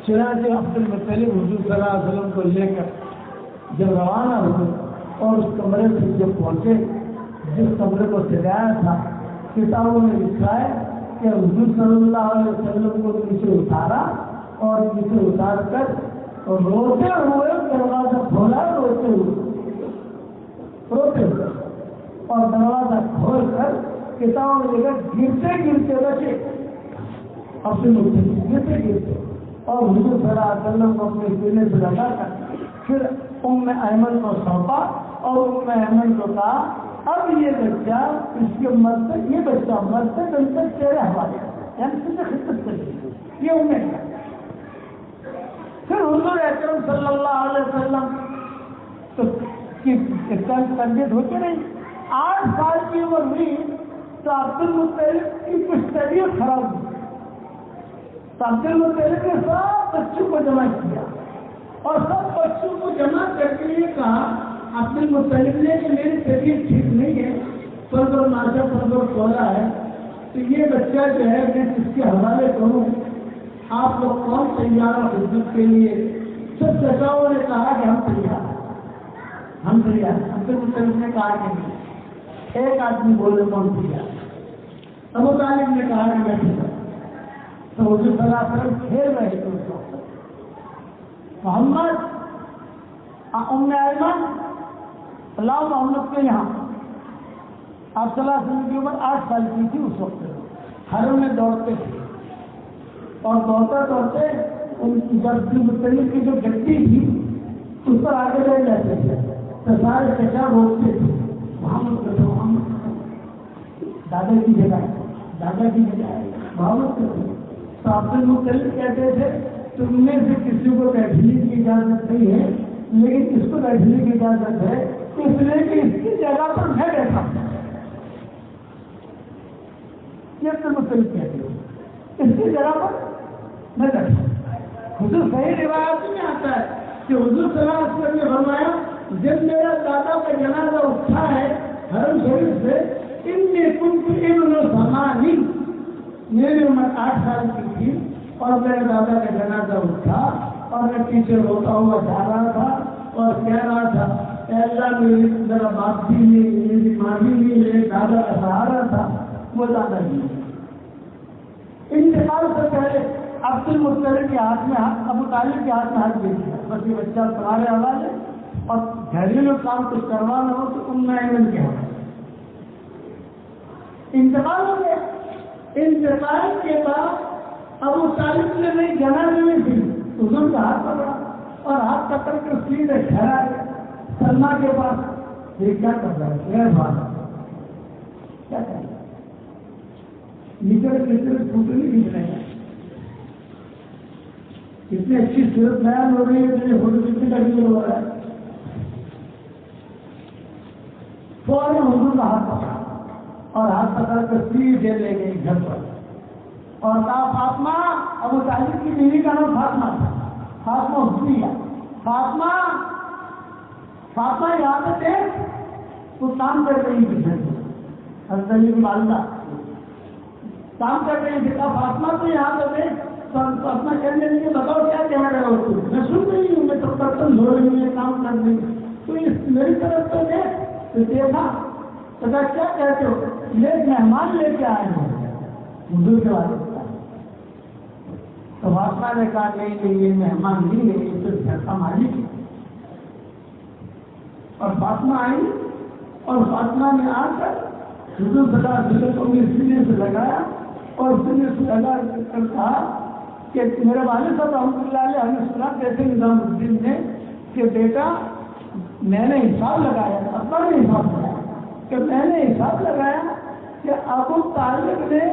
چنانچہ عبد المطلب حضور صلی اللہ علیہ وسلم کو لے کر جب روانہ ہوئے اور اس کمرے سے جب پہنچے جس کمرے کو سجایا تھا، کتابوں میں لکھا ہے کہ حضور صلی اللہ علیہ وسلم کو نیچے اتارا اور نیچے اتار کر روتے ہوئے دروازہ کھولا، روتے ہوئے اور دروازہ کھول کر کتابوں میں لکھا گرتے گرتے بچے، اپنے گرتے گرتے، اور حضور صلی اللہ علیہ وسلم کو اپنے سینے سے لگا کر پھر ام ایمن کو سونپا اور ام ایمن کو کہا اب یہ بچہ اس کے مرتے، یہ بچہ مرتے دن تک تیرے حوالے، یعنی تجھے خدمت کرے، یہ امید ہے۔ پھر حضور اکرم صلی اللہ علیہ وسلم کی تربیت ہوتی نہیں، 8 سال کی عمر ہوئی تو عبد المطلب کی کچھ طبیعت خراب ہوئی، تو عبد المطلب نے سب بچوں کو جمع کیا اور سب بچوں کو جمع کر کے یہ کہا عبد المطلب نے کہ میری طبیعت ٹھیک نہیں ہے، فرض اور ناشا فرض اور کھولا ہے، تو یہ بچہ جو ہے میں کس کے حوالے کروں؟ آپ لوگ کون تیار ہیں خدمت کے لیے؟ سب چچاؤں نے کہا کہ ہم تیار ہیں، ہم تیار ہیں۔ عبد المطلب نے کہا کہ نہیں، ایک آدمی بولے کون تیار؟ ابو طالب نے کہا کہ میں تیار۔ تو حضور صلی اللہ علیہ وسلم کھیل رہے تھے اس وقت، محمد ام ایمن اللہ محمد کے یہاں، آپ صلی اللہ علیہ وسلم کی عمر 8 سال کی تھی اس وقت، حرم میں دوڑتے تھے اور دوڑتے دوڑتے ان کی عبد المطلب کی جو گدی تھی اس پر آگے لے جاتے تھے تو سارے چچا روکتے تھے، محمد کرو محمد، دادا کی جگہ دادا کی جگہ محمد کرو۔ تو عبد المطلب کہتے تھے تم میں سے کسی کو بیٹھنے کی اجازت نہیں ہے، لیکن اس کو بیٹھنے کی اجازت ہے اس لیے کہ اس کی جگہ پر میں بیٹھا ہوں۔ یہ عبد المطلب کہتے ہیں اس کی جگہ پر میں بیٹھا ہوں۔ حضور صحیح روایت میں آتا ہے کہ حضور صلی اللہ علیہ وسلم نے فرمایا جب میرا دادا کا جنازہ اٹھا ہے حرم شریف سے، انی کنت ابن ثمانی، میری عمر 8 سال کی تھی اور میرے دادا کا جنازہ اٹھا اور میں پیچھے روتا ہوا جا رہا تھا اور کہہ رہا تھا اے اللہ میرا باپ بھی نہیں، میری ماں بھی نہیں، میرے دادا کا سہارا تھا وہ دادا جی۔ انتقال سے پہلے عبد المطلب کے ہاتھ میں ابو طالب کے ہاتھ میں ہاتھ دے دیا، بس یہ بچہ تمہارے حوالے اور گھریلو کام کچھ کروانا ہو تو ام ایمن کے حوالے۔ انتقال ہو گیا، انتقال کے بعد ابو طالب نے نہیں جنازے میں تھی، حضور کا ہاتھ پکڑا اور ہاتھ پکڑ کر سیدھے ٹھہرا سلما کے پاس، یہ کیا کر رہا ہے؟ غیر بات کیا کر رہا ہے؟ نیچے کتنے فوٹو نہیں کھینچ رہے ہیں، کتنی اچھی صورت بیان ہو رہی ہے، فوٹو کتنے کا ڈیل ہو رہا ہے۔ فوراً حضور کا ہاتھ پکڑا اور ہاتھ پکڑ کر سیدھے لے گئی گھر پر اور کہا فاطمہ، ابو طالب کی بیوی کا نام فاطمہ تھا، فاطمہ حسنیہ، فاطمہ فاطمہ یہاں پہ دیکھ، وہ کام کر رہی تھی گھر میں، حضرت علی کی والدہ کام کر رہی تھی، کہا فاطمہ تو یہاں پہ دیکھ، فاطمہ کہنے لگی بتاؤ کیا کہہ رہے ہو تم؟ میں سن رہی ہوں، میں تو برتن دھو رہی ہوں، کام کر رہی ہوں، تو میری طرف تو دیکھ، تو دیکھا تو کیا کہتے ہو؟ یہ مہمان لے کے آئے ہو حضور کے والد کا۔ تو فاطمہ نے کہا نہیں نہیں یہ مہمان نہیں ہے، یہ تو گھر کا مالک ہے۔ اور فاطمہ آئی اور فاطمہ نے آ کر حضور صلی اللہ علیہ وسلم کو سینے سے لگایا اور سینے سے لگا کر کہا کہ میرے والد صاحب رحمۃ اللہ علیہ ہم نے سنا کیسے نظام الدین نے کہ بیٹا میں نے حساب لگایا، ابا نے حساب لگایا کہ میں نے حساب لگایا کہ ابو طالب نے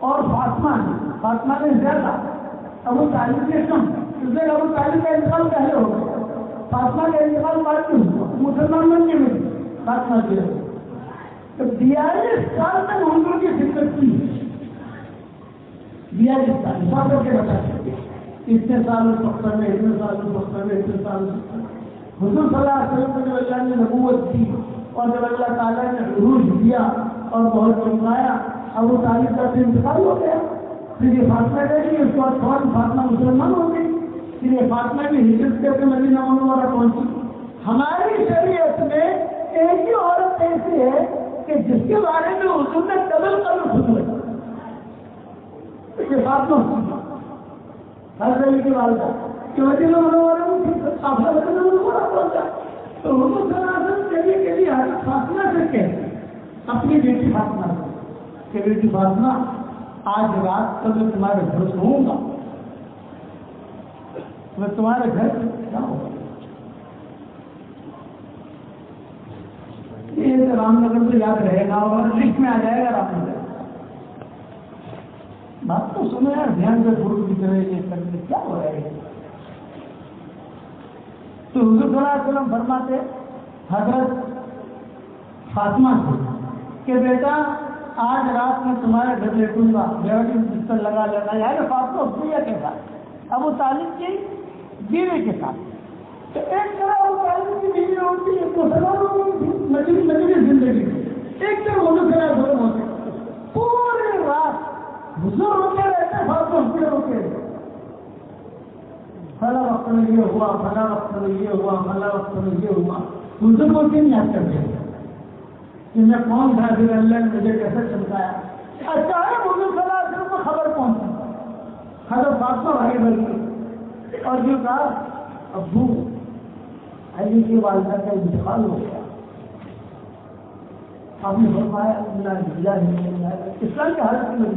اور فاطمہ نے زیادہ، ابو طالب نے کم، اس لیے ابو طالب کا انتقال پہلے ہو گیا، فاطمہ کا انتقال بعد میں ہوا، مسلمان بن کے ملی فاطمہ کی۔ تو 42 سال تک حضور کی خدمت کی، 42 سال حساب کر کے بتا سکتے، اتنے سال اس وقت میں، اتنے سال اس وقت میں، اتنے سال اس وقت میں۔ حضور صلی اللہ علیہ وسلم کو جب اللہ نے نبوت دی اور جب اللہ تعالیٰ نے عروج دیا اور بہت چمکایا، ابو طالب کا انتقال ہو گیا، پھر یہ فاطمہ گئی، اس کے بعد فوراً فاطمہ مسلمان ہو گئی، پھر یہ فاطمہ کی ہجرت کر کے مدینہ منورہ پہنچی۔ ہماری شریعت میں ایک ہی عورت ایسی ہے کہ جس کے بارے میں حضور نے ڈبل قدر خطبہ یہ فاطمہ حضرت علی کی والدہ کہ مدینہ منورہ میں قافلہ مدینہ منورہ پہنچا تو حضور صلی اللہ علیہ وسلم چلیے کے لیے حضرت فاطمہ سے کہتے اپنی بیٹی فاطمہ سے کہ بیٹی فاطمہ آج رات کو میں تمہارے گھر سوؤں گا، میں تمہارے گھر کیا ہوگا؟ یہ رام نگر تو یاد رہے گا اور لسٹ میں آ جائے گا رام نگر۔ بات تو سنو یار دھیان سے گرو کی طرح یہ کرنے کیا ہو رہا ہے؟ تو حضور صلی اللہ علیہ وسلم فرماتے حضرت فاطمہ سے کہ بیٹا آج رات میں تمہارے گھر لیٹوں گا، بیٹی بستر لگا لینا، یعنی فاطمہ حفیہ کے ساتھ، ابو طالب کی بیوی کے ساتھ۔ تو ایک طرح ابو طالب کی بیوی ہوتی ہے تو مجھے زندگی ایک طرح حضور صلی اللہ علیہ وسلم ہوتے پوری رات حضور روکے رہتے، فاطمہ حفیہ روکے رہتے، فلاں وقت میں یہ ہوا، فلاں وقت میں یہ ہوا، فلاں وقت میں یہ ہوا، حضور کو کیوں یاد کرتے ہیں کہ میں کون تھا، پھر اللہ نے مجھے کیسے چمکایا۔ اچانک حضور صلی اللہ علیہ وسلم کو خبر پہنچی، حضرت فاطمہ بھائی بلکہ، اور یہ کہا ابو علی کی والدہ کا انتقال ہو گیا۔ آپ نے فرمایا اسلام کے حالت میں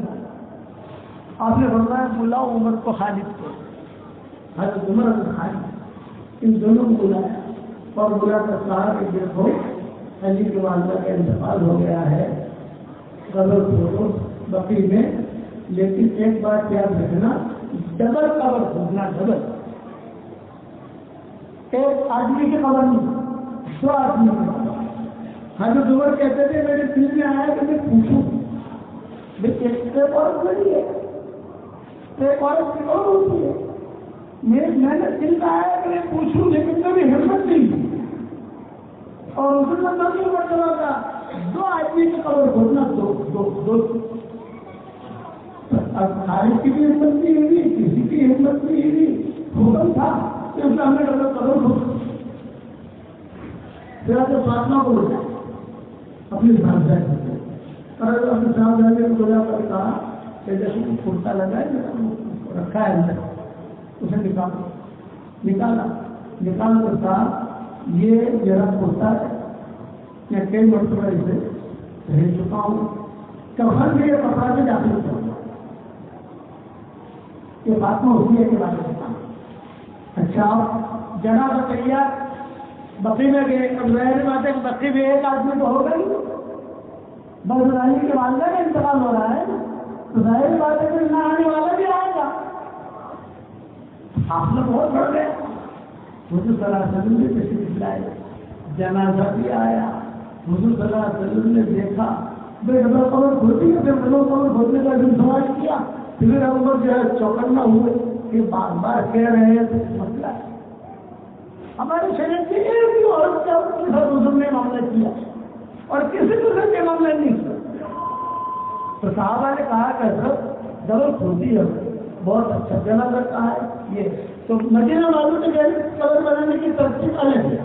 آپ نے فرمایا بلاؤ عمر کو خالد کو، حضرت عمر اور خالد ان دونوں کو بلایا اور بلا کر کہا کہ دیکھو علی کی والدہ کا انتقال ہو گیا ہے، قبر کھودو بقی میں، لیکن ایک بات یاد رکھنا ڈبل قبر کھودنا، ڈبل، ایک آدمی کی قبر نہیں، دو آدمی کی قبر۔ حضرت عمر کہتے تھے میرے دل میں آیا کہ میں پوچھوں ایک عورت بڑی ہے، ایک عورت کی اور ہوتی ہے، میں نے دل میں آیا کہ میں پوچھوں، لیکن کبھی ہمت نہیں تھی، اور اس نے نہیں بتلا تھا دو آدمی کی قبر کھودنا، دو اب خالد کی بھی ہمت نہیں ہوئی، کسی کی ہمت نہیں ہوئی، حکم تھا کہ اس نے ہمیں قبر کھود۔ پھر آپ فاطمہ کو بولا اپنی صاحبزادی اور اپنے صاحبزادی کو بولا کر کہا کہ جیسے کرتا لگا ہے رکھا ہے اندر، اسے نکالا کر کہا یہ ذرا کرتا ہے، میں کئی مرتبہ اسے رہ چکا ہوں، کفن کے کپڑا سے داخل ہوتا ہوں، یہ فاطمہ ہوتی ہے کہ بات کرتا ہوں۔ اچھا جناب تیار بقی میں گئے، اب ظاہر بات ہے کہ بقی میں ایک آدمی تو ہو گئی، بس علی کے والدہ کا انتقال ہو رہا ہے تو ظاہر بات ہے کہ نہ آنے والا بھی آئے گا، آپ لوگ بہت بڑھ گئے۔ حضور صلی اللہ علیہ وسلم نے تشریف لائے، جنازہ بھی آیا، حضور صلی اللہ علیہ وسلم نے دیکھا بے ڈبل قبر کھولتی ہے، پھر ڈبل قبر کھولنے کا دن سوال کیا، پھر عمر جو ہے چوکنا ہوئے کہ بار بار کہہ رہے ہیں مسئلہ ہے ہمارے شریعت کی ایک بھی عورت کا حضور نے معاملہ کیا اور کسی دوسرے کے معاملہ نہیں کیا۔ تو صحابہ نے کہا کہ حضرت ڈبل کھولتی ہے، بہت اچھا جنازہ کہا ہے یہ، تو مدینہ والوں کے قبر بنانے کی ترتیب الگ ہے،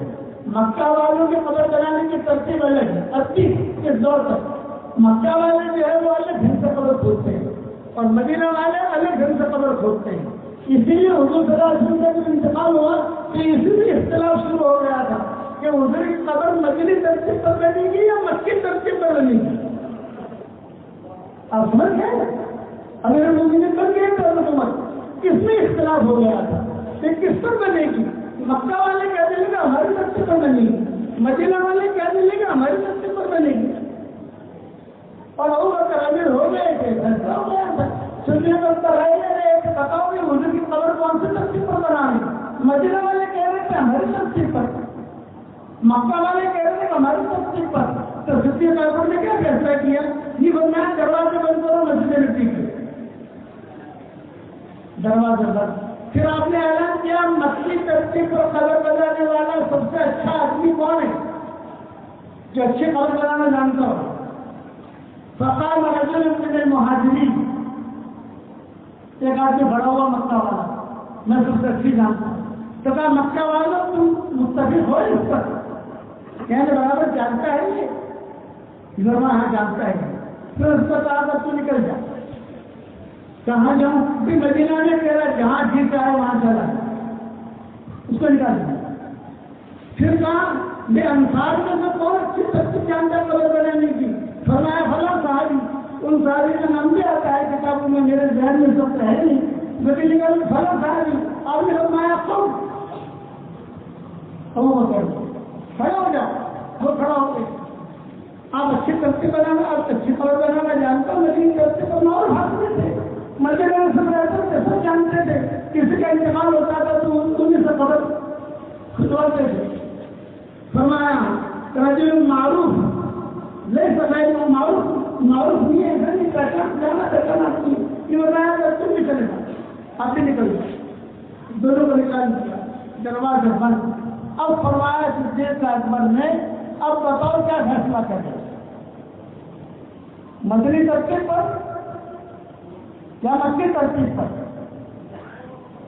مکہ والوں کے قبر بنانے کی ترتیب الگ ہے، 80 اس دور تک مکہ والے جو ہے وہ الگ ڈھنگ سے قبر کھودتے ہیں اور مدینہ والے الگ ڈھنگ سے قبر کھودتے ہیں۔ اسی لیے حضور صلی اللہ علیہ وسلم کا جب انتقال ہوا تو اسی لیے اختلاف شروع ہو گیا تھا کہ حضور کی قبر مدینی ترتیب پر بنے گی یا مکی ترتیب پر بنے گی۔ آپ سمجھ گئے اگر مومنین بن گئے تو حکومت اس میں اختلاف ہو گیا تھا کہ کس پر بنے گی، مکہ والے کہہ دیں گے ہماری ترتیب پر بنے گی، مدینہ والے کہہ دیں گے ہماری ترتیب پر بنے گی، اور ابو بکر امیر ہو گئے تھے، فیصلہ ہو گیا تھا، سننے میں اتر رہے تھے بتاؤ کہ حضور کی قبر کون سی ترتیب پر بنانی، مدینہ والے کہہ رہے تھے ہماری ترتیب پر، مکہ والے کہہ رہے تھے ہماری ترتیب پر، تو صدیق اکبر نے کیا فیصلہ کیا، یہ بننا ہے دروازے بند کرو مسجد نبی کے، دروازے بند، پھر آپ نے اعلان کیا مکی دھرتی پر قبر بنانے والا سب سے اچھا آدمی کون ہے جو اچھے قبر بنانا جانتا ہو؟ فقال رجل من المہاجرین، ایک آدمی بڑا ہوا مکہ والا، میں سب سے اچھی جانتا ہوں. تو کہا مکہ والا تم متفق ہو اس پر؟ کہنے برابر جانتا ہے یہ ہاں جانتا ہے. پھر اس پر کہا تھا تو نکل جا. کہاں جاؤں؟ بھی مدینہ نے کہہ رہا جہاں جیتا ہے وہاں چلا اس کو نکال دیا. پھر کہا میں انصار میں سے بہت اچھی تک جانتا قبر بنانے کی. فرمایا فلاں صحابی، ان صحابی کا نام بھی آتا ہے کتابوں میں، میرے ذہن میں سب ہے نہیں، لیکن نکال فلاں صحابی. آپ نے فرمایا خود کھڑا ہو جاؤ. وہ کھڑا ہو گئے. آپ اچھی ترتیب بنانا، آپ اچھی خبر بنانا جانتا ہوں، لیکن ترتیب بنا اور بھاگتے تھے مزے میں سب رہتے تھے، سب جانتے تھے. کسی کا انتقال ہوتا تھا تو انہیں سے خبر کھجواتے تھے. فرمایا رجل معروف لے سکے وہ معروف نہیں ہے، ایسا نہیں پہچان جانا پہچانا یہ بتایا کہ تم بھی چلے گا. آپ بھی نکل گئے. دونوں کو نکال دیا، دروازہ بند. اب فرمایا صدیق اکبر نے اب بتاؤ کیا فیصلہ کرے، مدنی ترتیب پر یا مکی ترتیب پر؟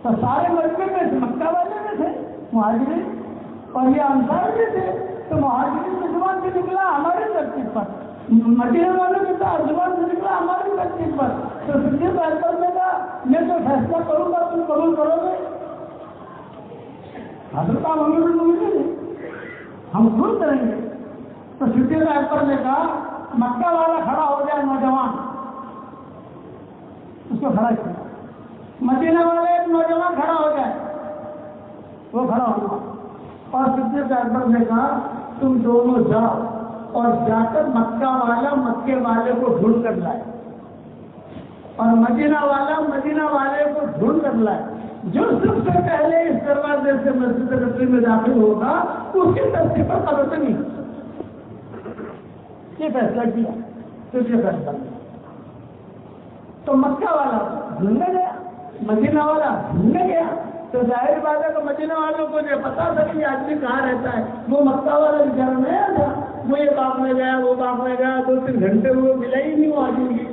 تو سارے مجمع میں سے مکہ والے میں تھے مہاجرین اور یہ انصار بھی تھے، تو مہاجرین کی زبان سے نکلا ہماری ترتیب پر، مدینہ والوں کی زبان سے نکلا ہماری ترتیب پر. تو صدیق اکبر نے کہا میں تو فیصلہ کروں گا تم قبول کرو گے؟ حضرت امیر المومنین ہم خود کریں گے. تو صدیق اکبر نے کہا مکہ والا کھڑا ہو جائے نوجوان، اس کو کھڑا کیا. مدینہ والے ایک نوجوان کھڑا ہو جائے، وہ کھڑا ہوا. اور صدیق اکبر نے کہا تم دونوں جاؤ اور جا کر مکہ والا مکے والے کو ڈھونڈ کر لائے اور مدینہ والا مدینہ والے کو ڈھونڈ کر لائے. جو سب سے پہلے اس دروازے سے مسجد نبوی میں داخل ہوگا اس کی ترتیب پر قبر سے نہیں. یہ فیصلہ کیا صدیق اکبر نے. تو مکہ والا ڈھونڈنے گیا، مدینہ والا ڈھونڈنے گیا. تو ظاہر بات ہے کہ مدینہ والوں کو جو پتا تھا کہ یہ آدمی کہاں رہتا ہے، وہ مکہ والا بیچارہ نہیں آتا. وہ یہ باغ میں گیا، وہ باغ میں گیا، 2-3 گھنٹے وہ ملا ہی نہیں وہ آدمی کی.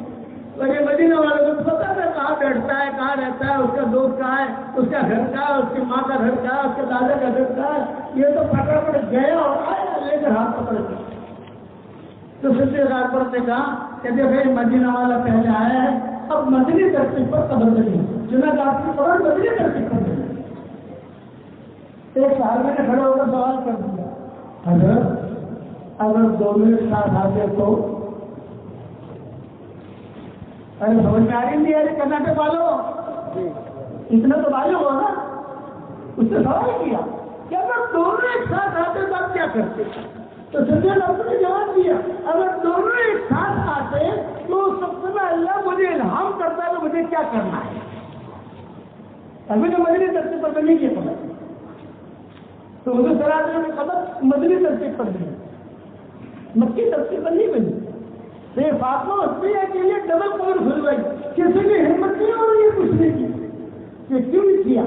لیکن مدینہ والوں کو پتا تھا کہاں بیٹھتا ہے، کہاں رہتا ہے، اس کا دوست کہاں ہے، اس کا گھر کہاں ہے، اس کی ماں کا گھر کہاں ہے، اس کے دادا کا گھر کہاں ہے. یہ تو پھٹافٹ گیا اور آیا لے کر ہاتھ پکڑ کے. تو صدیق اکبر نے کہا کہ بھائی مدینہ والا پہلے آیا ہے، اب مدنی ترتیب پر قبر نہیں. جناب آپ کی قبر مدنی ترتیب پر نہیں. ایک صحابی نے کھڑے ہو کر سوال کر دیا حضرت اگر دونوں ایک ساتھ آتے تو؟ ارے سمجھ میں آ رہی نہیں ہے کرناٹک والوں، اتنا تو معلوم ہوا نا. اس سے سوال کیا کہ اگر دونوں ایک ساتھ آتے تو آپ کیا کرتے؟ تو صدیق اکبر نے جواب دیا اگر دونوں ایک ساتھ آتے تو سب سے پہلے اللہ مجھے الہام کرتا ہے کہ مجھے کیا کرنا ہے. ابھی تو مدنی ترتیب پر نہیں کیا پڑا. تو حضور صلی اللہ علیہ وسلم کی قبر مدنی ترتیب پر نہیں، مکی ترتیب پر نہیں بنی. تو یہ فاطمہ اٹھتی ہے کہ یہ ڈبل قبر کھل گئی، کسی کی ہمت نہیں ہو رہی ہے پوچھنے کی کہ کیوں نہیں کیا.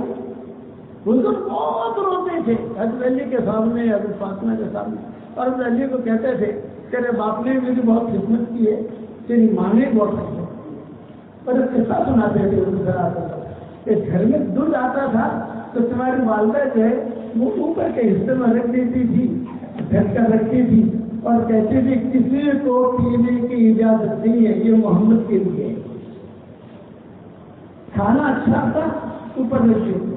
حضور بہت روتے تھے حضرت علی کے سامنے، حضرت فاطمہ کے سامنے، اور حضرت علی کو کہتے تھے تیرے باپ نے میری بہت خدمت کی ہے، تیری ماں نے بہت خدمت کی. اور ایک قصہ سناتے تھے حضور صلی اللہ علیہ وسلم کہ گھر میں دودھ آتا تھا تو تمہاری والدہ جو ہے وہ اوپر کے حصے میں رکھ دیتی تھی، ڈھک کر رکھتی تھی اور کہتی تھی کسی کو پینے کی اجازت نہیں ہے، یہ محمد کے لیے. کھانا اچھا تھا اوپر رکھتی تھی.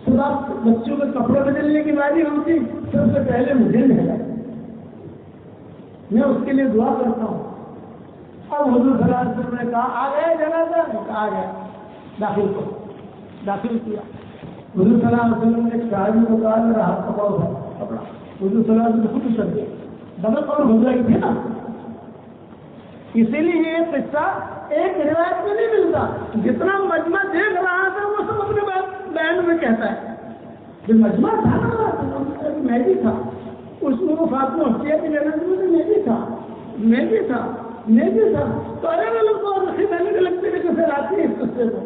صبح بچوں کے کپڑے بدلنے کی باری ہوتی سب سے پہلے مجھے نہلائی، میں اس کے لیے دعا کرتا ہوں. اب حضور صلی اللہ علیہ وسلم نے کہا آ گئے جنازہ، آ گیا، داخل کرو. داخل کیا. حضور صلی اللہ علیہ وسلم نے شاہی کو کہا میرا ہاتھ پکڑو کپڑا. حضور صلی اللہ علیہ وسلم خود اتر گئے. ڈبل قبر ہو جائے گی نا. اسی لیے یہ قصہ ایک روایت میں نہیں ملتا. جتنا مجمع دیکھ رہا تھا وہ سب اپنے بیان میں کہتا ہے. جو مجمع تھا میں بھی تھا اس میں، وہ فاطمہ ہوتی ہے کہ میں بھی تھا، میں بھی تھا، میں بھی تھا. تو الگ الگ طور سے میں نے لگتے تھے کہ پھر آتی ہے اس قصے کو.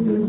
20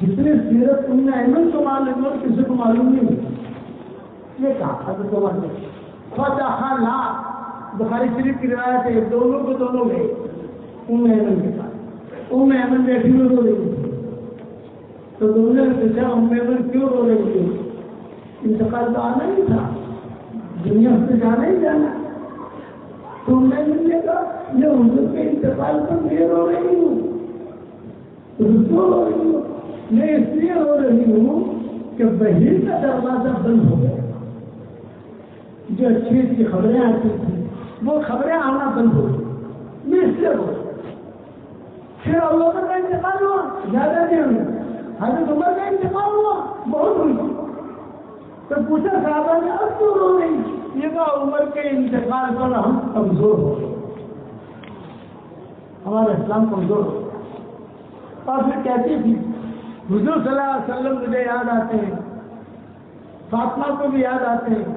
جتنے سیرت ان میں ایمن کو معلوم ہے کسی کو معلوم نہیں ہوتا. یہ کہا حضرت عمر نے فتح لا بخاری شریف کی روایت ہے دونوں کو دونوں گئے ایمن کے پاس. ایمن بیٹھی ہوئی رو رہی تھی تو دونوں نے پوچھا ایمن کیوں رو رہی تھی؟ انتقال تو آنا ہی تھا, دنیا سے جانا ہی جانا. تو میں نے کہا یہ حضور کے انتقال پر میں رو رہی ہوں. کیوں رو رہی ہوں؟ میں اس لیے رو رہی ہوں کہ بہن کا دروازہ بند ہو گیا. جو اچھی اچھی خبریں آتی تھیں وہ خبریں آنا بند ہو گئی. میں اس لیے رو رہی ہوں. پھر اللہ کا انتقال ہوا, زیادہ نہیں ہوئی. حضرت عمر کا انتقال ہوا, بہت ہوئی. تو پوچھا صحابہ نے اب کیوں رو رہی؟ یہ کہا عمر کے انتقال پر ہم کمزور ہو گئے, ہمارا اسلام کمزور ہو گیا. اور پھر کہتی تھی حضور صلی اللہ علیہ وسلم مجھے یاد آتے ہیں, فاطمہ کو بھی یاد آتے ہیں.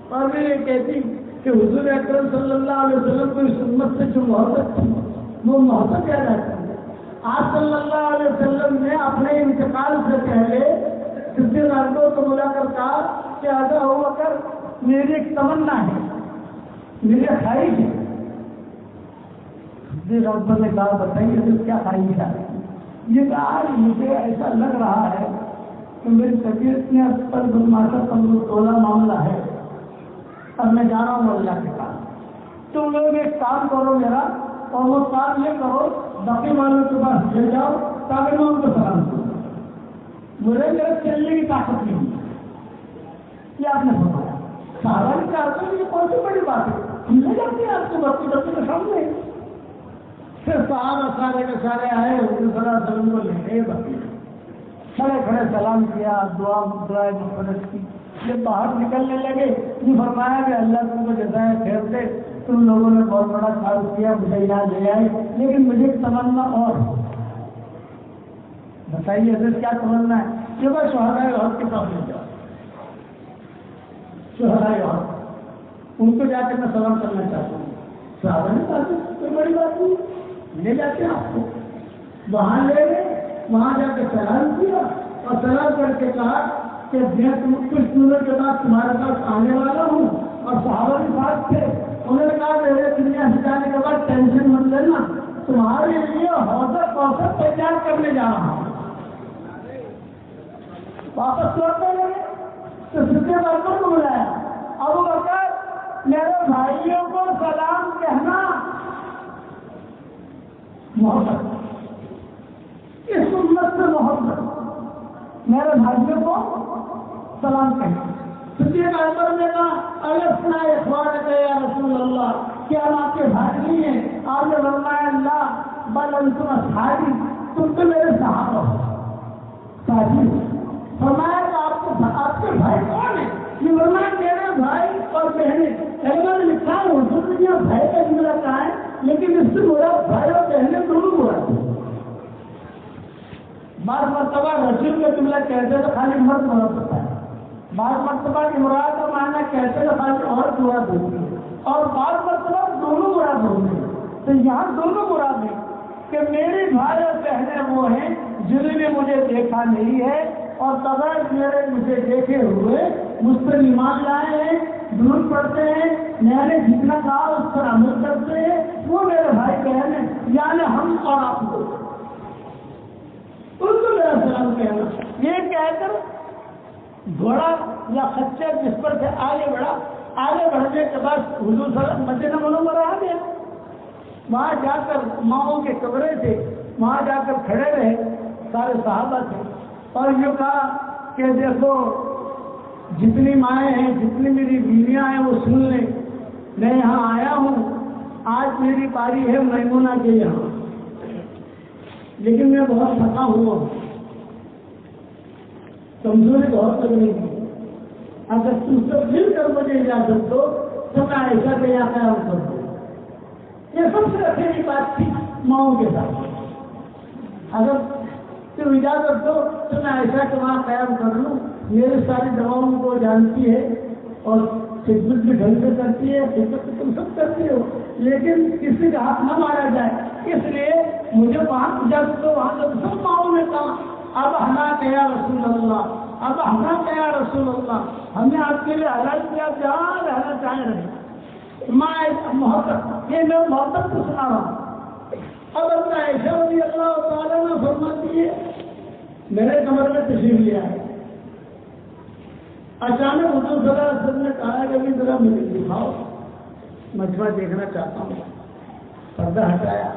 اور میں یہ کہتی کہ حضور اکرم صلی اللہ علیہ وسلم کو اس امت سے جو محبت تھی وہ محبت یاد آتی ہے. آپ صلی اللہ علیہ وسلم نے اپنے انتقال سے پہلے صدیق اکبر کو بلا کر کہا کہ اگر ہو کر میری ایک تمنا ہے, میری خواہش ہے. صدیق اکبر نے کہا بتائیے تو کیا خواہش ہے؟ یہ کہا آج مجھے ایسا لگ رہا ہے کہ میری طبیعت میں پر بدماشا تولا معاملہ ہے, اب میں جا رہا ہوں اللہ کے پاس. تم لوگ ایک کام کرو میرا, اور وہ کام یہ کرو باقی والوں کے پاس لے جاؤ تاکہ میں ان کو سلام کروں. مجھے میرے چلنے کی طاقت نہیں ہے. یہ آپ نے سنایا سارا بھی چاہتے ہیں, یہ کون سی بڑی بات ہے, ہم لے جاتے ہیں آپ کو بچے بچے کے سامنے. پھر صحابہ سارے کے سارے آئے حضور صلی اللہ علیہ وسلم کو لے گئے, بچے کھڑے کھڑے سلام کیا, دعائیں مفرت کی. یہ باہر نکلنے لگے, یہ فرمایا کہ اللہ تم کو جزائے خیر دے, تم لوگوں نے بہت بڑا کام کیا, مجھے یاد لے آئے, لیکن مجھے ایک تمنا اور. بتائیے حضرت کیا تمنا ہے؟ کہ وہ شہدائے احد کے پاس لے جاؤ. شہدائے احد ان کو جا کے میں سلام کرنا چاہتا ہوں. صحابہ نے کہا کوئی بڑی بات نہیں, لے جاتے ہیں آپ کو. وہاں لے گئے, وہاں جا کے سلام کیا اور سلام کر کے کہا کہ کچھ دنوں کے بعد تمہارے پاس آنے والا ہوں. اور صحابہ کے ساتھ تھے, انہوں نے کہا میرے دنیا سے جانے کے بعد ٹینشن مت لینا, تمہارے لیے حوصلہ کوثر تیار کرنے جا رہا ہوں. واپس لوٹنے لگے تو صدیق اکبر کو بلایا. ابو بکر میرے بھائیوں کو سلام کہنا. محبت, اس امت سے محبت, میرے بھائیوں کو سلام کہنا. صدیق اکبر نے کہا الفنا اخوان کے یا رسول اللہ, کیا ہم آپ کے بھائی نہیں ہیں؟ آپ نے فرمایا اللہ بل انتم اصحابی, تم تو میرے صحابہ ہو, ساتھی ہو. فرمایا کہ آپ کے بھائی کون ہیں؟ یہ فرمایا میرے بھائی اور بہنیں. میں نے لکھا ہے حضور نے یہاں بھائی کا جملہ کہا ہے, لیکن اس سے برا بھائی اور بہنیں دونوں برا تھے. بعض مرتبہ رسول کا جملہ کہتے تو خالی مرد مرد ہوتا ہے, بعض مرتبہ امراض کا معنی کہتے تو خالی عورت مراد ہوتی ہے, اور بعض مرتبہ دونوں مراد ہوتے ہیں. تو یہاں دونوں مراد ہیں کہ میرے بھائی اور بہنیں وہ ہیں جنہوں نے مجھے دیکھا نہیں ہے اور بغیر میرے مجھے دیکھے ہوئے مجھ پر ایمان لائے ہیں, درود پڑھتے ہیں, میں نے جتنا کہا اس پر عمل کرتے ہیں, وہ میرے بھائی بہن ہیں. یعنی ہم اور آپ کو ان کو میرا سلام کہنا. یہ کہہ کر گھوڑا یا خچر جس پر سے آگے بڑھا, آگے بڑھنے کے بعد حضور صلی اللہ علیہ وسلم مدینہ منورہ آ گیا. وہاں جا کر ماؤں کے کمرے تھے, وہاں جا کر کھڑے رہے, سارے صحابہ تھے, اور یہ کہا کہ دیکھو جتنی مائیں ہیں, جتنی میری بیویاں ہیں وہ سن لیں, میں یہاں آیا ہوں, آج میری باری ہے میمونہ کے یہاں, لیکن میں بہت تھکا ہوا ہوں, کمزوری بہت لگ رہی ہے. اگر تم سے مل کر مجھے اجازت دو تو میں ایسا کہ یہاں قیام کر دوں. یہ سب سے اچھی بات تھی ماؤں کے ساتھ. اگر تم اجازت دو تو میں ایسا کہ وہاں قیام کر لوں. میری ساری دواؤں کو جانتی ہے اور خدمت بھی ڈھنگ سے کرتی ہے, خدمت تم سب کرتی ہو, لیکن کسی کا ہاتھ نہ مارا جائے, اس لیے مجھے وہاں اجازت دو. وہاں تو سب ماؤں نے کہا اب ہمارا کیا رسول اللہ، اب ہمارا کیا رسول اللہ، ہمیں آپ کے لیے حلال کیا، جہاں رہنا چاہیں رہے۔ میں محبت، یہ میں محبت کو سنا رہا ہوں۔ اب اللہ عائشہ رضی اللہ تعالیٰ نے فرماتی ہے میرے کمرے میں تشریف لیا ہے، اچانک حضور صلی اللہ علیہ وسلم نے کہا کہ ابھی ذرا مجھے دکھاؤ، مجمع دیکھنا چاہتا ہوں۔ پردہ ہٹایا،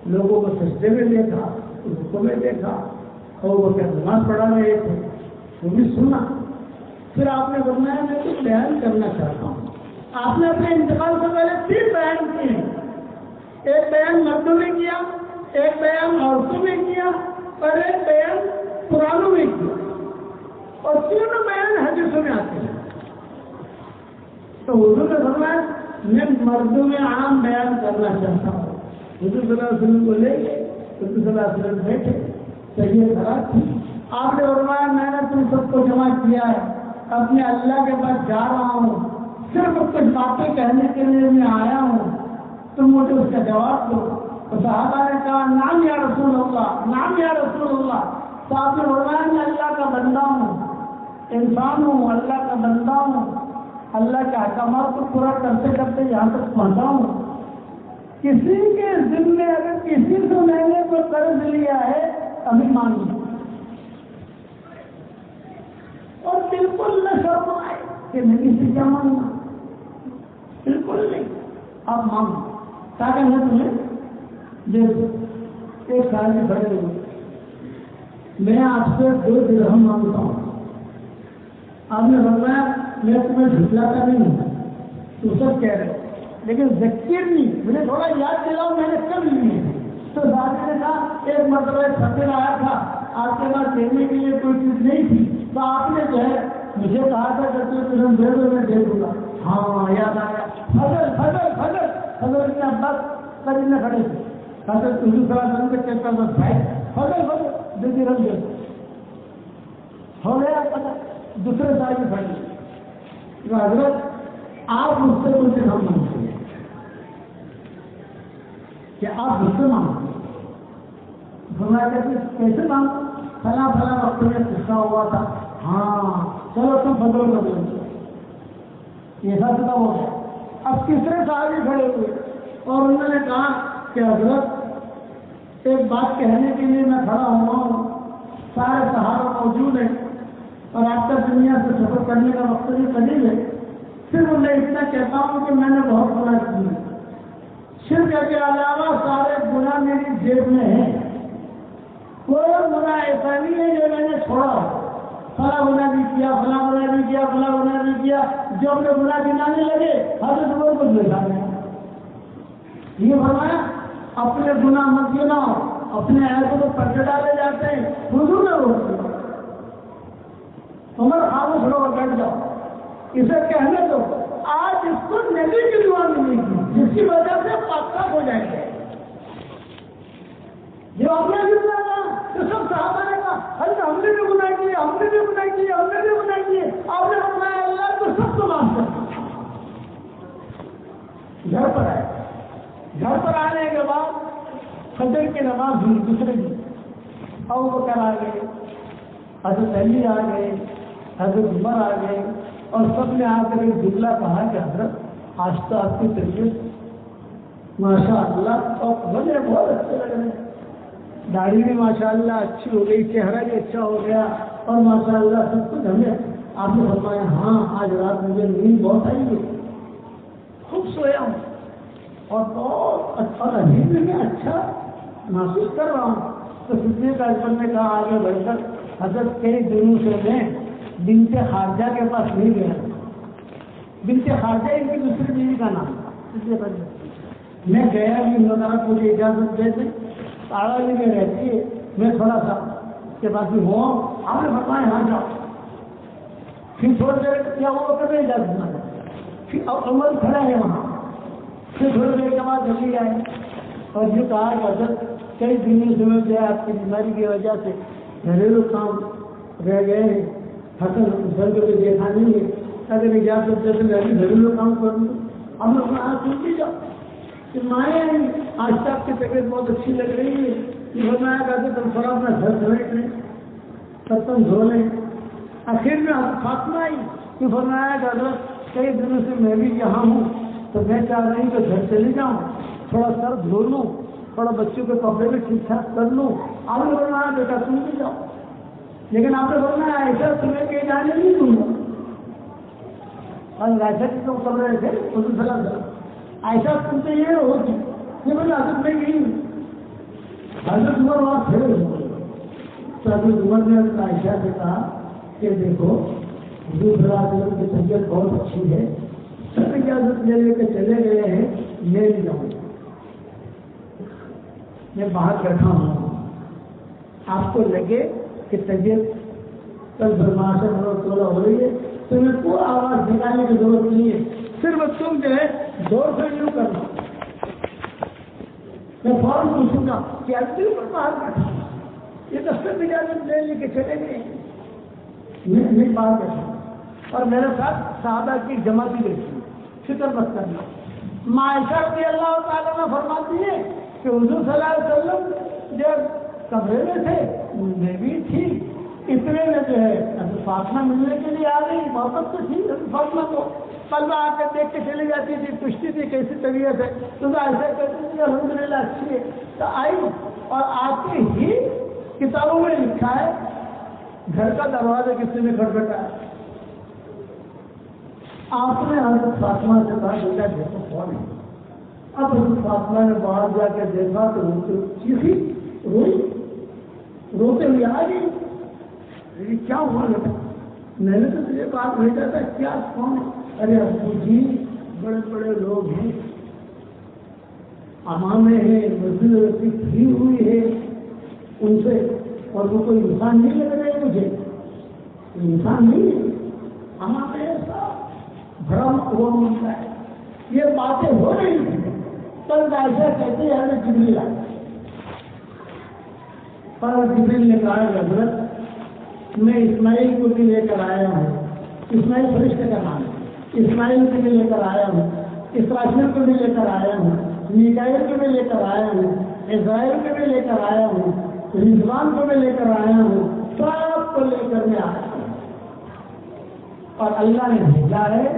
لوگوں کو سجدے میں دیکھا، رکوع میں دیکھا، اور وہ کیا نماز پڑھا رہے تھے وہ بھی سنا۔ پھر آپ نے فرمایا میں کچھ بیان کرنا چاہتا ہوں۔ آپ نے اپنے انتقال سے پہلے 3 بیان کیے، ایک بیان مردوں میں کیا، ایک بیان عورتوں میں کیا، اور ایک بیان قرآنوں میں کیا، اور تینوں بیان حدیثوں میں آتے ہیں۔ تو حضور نے فرمایا میں مردوں میں عام بیان کرنا چاہتا ہوں۔ حضور صلی اللہ علیہ وسلم کو لے گئے، حضور صلی اللہ علیہ وسلم بیٹھے، طبیعت خراب تھی، آپ نے فرمایا میں نے تم سب کو جمع کیا ہے، اپنے اللہ کے پاس جا رہا ہوں، صرف کچھ باتیں کہنے کے لیے میں آیا ہوں، تم مجھے اس کا جواب دو۔ تو صحابہ نے کہا نام یا رسول اللہ، نام یا رسول اللہ۔ تو آپ نے فرمایا میں اللہ کا بندہ ہوں، انسان ہوں، اللہ کا بندہ ہوں، اللہ کے احکامات کو پورا کرتے کرتے یہاں تک پہنچا ہوں۔ کسی کے ذمے اگر کسی سے میں نے کوئی قرض لیا ہے ابھی مانگی، اور بالکل نہ شرمائے کہ میں کسی کیا مانگنا، بالکل نہیں، آپ مانگو تاکہ میں تمہیں دے دوں۔ ایک سال میں کھڑے ہوئے، میں آپ سے 2 درہم مانگتا ہوں۔ آپ نے فرمایا میں تمہیں جھٹلاتا نہیں ہوں، تو سب کہہ رہے لیکن ذکر نہیں، مجھے تھوڑا یاد دلاؤ میں نے کر لی ہے۔ تو ساتھی نے کہا ایک مرتبہ ایک فقیر آیا تھا، آپ کے پاس دینے کے لیے کوئی چیز نہیں تھی، تو آپ نے جو ہے مجھے کہا تھا کہ تم دے دو میں دے دوں گا۔ ہاں یاد آیا، فضل فضل فضل فضل کے عباس قریب میں کھڑے تھے، حضرت حضور صلی اللہ علیہ وسلم کے کہتا تھا بھائی فضل فضل دے درہم دے ہو گیا پتہ۔ دوسرے سال میں کھڑے حضرت آپ مجھ سے کچھ ہم مانگتے ہیں کہ آپ مجھ سے مانگتے ہیں، فرمایا کیسے مانگو، فلاں فلاں وقت میں قصہ ہوا تھا، ہاں چلو تم بدلو بدلو، یہ سب ہو گیا۔ اب تیسرے سال بھی کھڑے ہوئے اور انہوں نے کہا کہ حضرت ایک بات کہنے کے لیے میں کھڑا ہوا ہوں، سارے صحابہ موجود ہیں اور آپ کا دنیا سے سفر کرنے کا وقت بھی قریب ہے، صرف میں اتنا کہتا ہوں کہ میں نے بہت گناہ کیے، شرک کے علاوہ سارے گناہ میری جیب میں ہیں، کوئی گناہ ایسا نہیں ہے جو میں نے چھوڑا ہو، فلاں گناہ بھی کیا، فلاں گناہ بھی کیا، فلاں گناہ بھی کیا، جو اپنے گناہ گنانے لگے حضرت عمر کو دیکھا گیا۔ یہ فرمایا اپنے گناہ مت گناؤ، اپنے عیبوں کو پرچے ڈالے جاتے ہیں، حضور نے روک دیا، عمر خاموش رہو اور بیٹھ جاؤ، اسے کہنے دو آج اس کو نبی کی دعا ملے گی جس کی وجہ سے پاک ہو جائیں گے۔ جو آپ نے بھی گناہ کہا تو سب صحابہ نے کہا حضرت ہم نے بھی گناہ کیے، ہم نے بھی گناہ کیے، ہم نے بھی گناہ کیے، آپ نے فرمایا اللہ تو سب کو معاف کر۔ گھر پر آئے، گھر پر آنے کے بعد فجر کی نماز ہوئی دوسرے دن، ابو بکر آ گئے، حضرت علی آ گئے، حضرت عمر آ گئے، اور سب نے آ کر ایک جملہ کہا کہ حضرت آج تو آپ کی طبیعت ماشاء اللہ اور مجھے بہت اچھے لگ رہے ہیں، داڑھی بھی ماشاء اللہ اچھی ہو گئی، چہرہ بھی اچھا ہو گیا، اور ماشاء اللہ سب کچھ ہمیں آپ نے فرمایا ہاں آج رات مجھے نیند بہت آئی ہے، خوب سویا ہوں اور بہت اچھا میں اچھا محسوس کر رہا ہوں۔ تو صدیق اکبر نے کہا آگے بڑھ کر حضرت کئی دنوں سے میں بنت خارجہ کے پاس نہیں گیا، بنت خارجہ ان کی دوسری بیوی کا نام تھا، میں گیا بھی نظارہ پوری اجازت دیتے آڑالی میں رہتی ہے، میں تھوڑا سا کے پاس بھی ہوا، آپ نے فرمایا ہاں جاؤ، پھر تھوڑی دیر کیا ہوا کبھی اجازت نہ دے، پھر اب عمر کھڑا ہے وہاں، پھر تھوڑی دیر کے بعد جلدی آئے اور یہ کہا کہ حضرت کئی دنوں سے جو ہے آپ کی بیماری کی وجہ سے گھریلو کام رہ گئے ہیں، حسن حسن کو بھی دیکھا نہیں ہے، اگر اجازت دے تو میں بھی گھریلو کام کروں گا، ہم لوگ آج سن بھی جاؤ کہ مائیں آج تک کی طبیعت بہت اچھی لگ رہی ہے، یہ فرمایا کرتے تم تھوڑا اپنا گھر سمیٹ لیں، برتن دھو لیں. آخر میں حضرت فاطمہ آئی کہ فرمایا کہ حضرت کئی دنوں سے میں بھی یہاں ہوں تو میں چاہ رہی ہوں کہ گھر چلے جاؤں, تھوڑا سر دھو لوں, تھوڑا بچوں کے کپڑے بھی ٹھیک ٹھاک کر لوں. آپ نے فرمایا بیٹا تم بھی جاؤ, لیکن آپ نے فرمایا ایسا تمہیں کہیں جانے نہیں دوں گا. اور ایسا کی تو کر رہے تھے حضور صلی اللہ علیہ وسلم, ایسا تم سے یہ ہوگی کہ بولے حضرت میں گئی. حضرت عمر وہاں پھر تو حضرت عمر نے عائشہ سے کہا کہ دیکھو حضور صلی اللہ علیہ وسلم کی طبیعت بہت اچھی ہے, سب اجازت لے کے چلے گئے ہیں, میں نہیں جاؤں گا, میں باہر بیٹھا ہوں. آپ کو لگے کہ طبیعت کل برماش توڑا ہو رہی ہے, تمہیں کوئی آواز نکالنے کی ضرورت نہیں ہے, صرف تم جو ہے زور سے یوں کرنا. میں فوراً پوچھوں گا کہ اچھی پر باہر بیٹھا, یہ تو سب اجازت لے کے چلے گئے, میں باہر بیٹھا اور میرے ساتھ صحابہ کی جمع بھی بیٹھی, فکر مت کرنا. عائشہ رضی اللہ تعالیٰ نے فرماتی ہے کہ حضور صلی اللہ علیہ وسلم جب کمرے میں تھے میں بھی تھی, اتنے میں جو ہے فاطمہ ملنے کے لیے آ گئی. محبت تو تھی فاطمہ کو, کل میں آ کر دیکھ کے چلی جاتی تھی, پوچھتی تھی کیسی طبیعت ہے, تو ایسا کہتی تھی الحمدللہ اچھی ہے. تو آئی اور آتے ہی کتابوں میں لکھا ہے گھر کا دروازہ کسی نے کھٹکھٹایا. آپ نے حضرت فاطمہ سے کہا بیٹا دیکھو کون ہے. اب حضرت فاطمہ نے باہر جا کے دیکھا تو وہ چیخی روئی, روتے ہوئے آ گئی. کیا ہوا بیٹا؟ میں نے تو تجھے بات بھیجا تھا, کیا کون ہے؟ ارے ابو جی بڑے بڑے لوگ ہیں, امامے ہیں, مسجد رسی کھلی ہوئی ہے ان سے, اور وہ کوئی انسان نہیں لگ رہے مجھے, انسان نہیں ہے, امامے ایسا بھرم ہوا ملتا ہے. یہ باتیں ہو رہی ہیں. کل ایسا کہتے ہیں ہمیں جبریل آئے, پر جبریل نے کہا حضرت میں اسماعیل کو بھی لے کر آیا ہوں, اسماعیل فرشتے کا نام ہے, اسماعیل کو بھی لے کر آیا ہوں, اسرافیل کو بھی لے کر آیا ہوں, میکائیل کو بھی لے کر آیا ہوں, اسرائیل کو بھی لے کر آیا ہوں, رضوان کو بھی لے کر آیا ہوں, سب کو لے کر میں آیا ہوں. اور اللہ نے بھیجا ہے,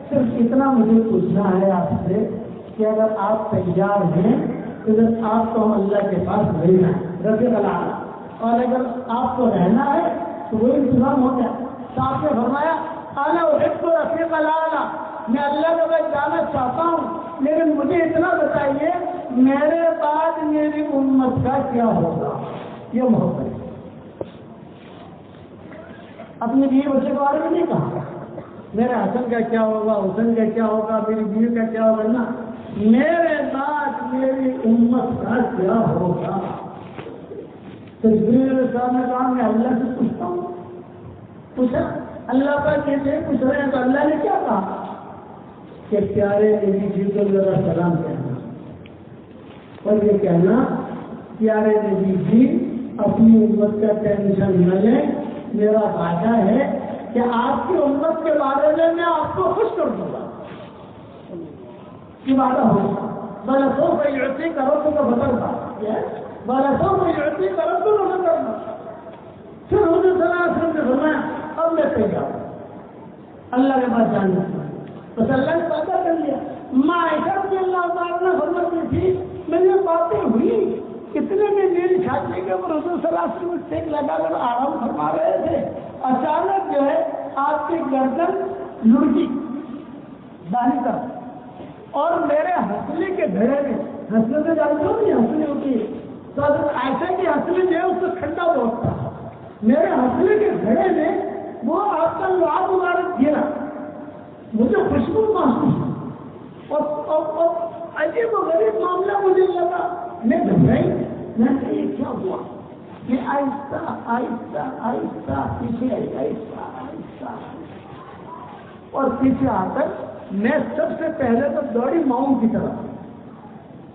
صرف اتنا مجھے پوچھنا ہے آپ سے کہ اگر آپ تیار ہیں تو آپ کو ہم اللہ کے پاس بھیجنا ہے رفیق الاعلیٰ, اور اگر آپ کو رہنا ہے تو وہ انتظام ہو گیا. تو آپ نے فرمایا انا احب رفیق الاعلیٰ, میں اللہ کے پاس جانا چاہتا ہوں, لیکن مجھے اتنا بتائیے میرے بعد میری امت کا کیا ہوگا. یہ محبت ہے. اپنی بیوی بچے کے بارے میں نہیں کہا میرے حسن کا کیا ہوگا, حسن کا کیا ہوگا, میری بیوی کا کیا ہوگا, نا میرے بعد میری امت کا کیا ہوگا. تو جبریل صاحب نے کہا میں اللہ سے پوچھتا ہوں. پوچھا اللہ کا کیسے پوچھ رہے ہیں, تو اللہ نے کیا کہا کہ پیارے نبی جی کو ذرا سلام کہنا, اور یہ کہنا پیارے نبی جی اپنی امت کا ٹینشن نہ لیں, میرا وعدہ ہے کہ آپ کی امت کے بارے میں آپ کو خوش کر دوں گا. یہ وعدہ ہوگا. برسوں کو یوتی کرو تو بدلنا, برسوں کو یوتی کرو تو بدلنا. پھر حضور صلی اللہ علیہ وسلم نے فرمایا اب میں تیار ہوں اللہ کے پاس جانا. بس اللہ نے وعدہ کر لیا. عائشہ رضی اللہ تعالیٰ نے فرماتی تھی میں یہ باتیں ہوئی اتنے میں میری چھاتی کے اوپر حضور صلی اللہ علیہ وسلم ٹیک لگا کر آرام فرما رہے تھے. اچانک جو ہے آپ کی گردن لڑکی داہنی طرف, اور میرے ہنسلی کے گھڑے میں, ہنسنے سے جانتے ہو نہیں ہنسلی ہوتی ہے, تو ایسے کی ہنسلی جو ہے اس سے ٹھنڈا بہت تھا, میرے ہنسلی کے گھڑے میں وہ آپ کا لعاب مبارک گرا, مجھے خوشبو محسوس ہوئی, اور عجیب و غریب معاملہ مجھے لگا. میں گھبرائی, میں نے یہ کیا ہوا, میں آہستہ آہستہ آہستہ پیچھے آئی, آہستہ آہستہ, اور پیچھے آ کر میں سب سے پہلے تو دوڑی ماؤں کی طرف.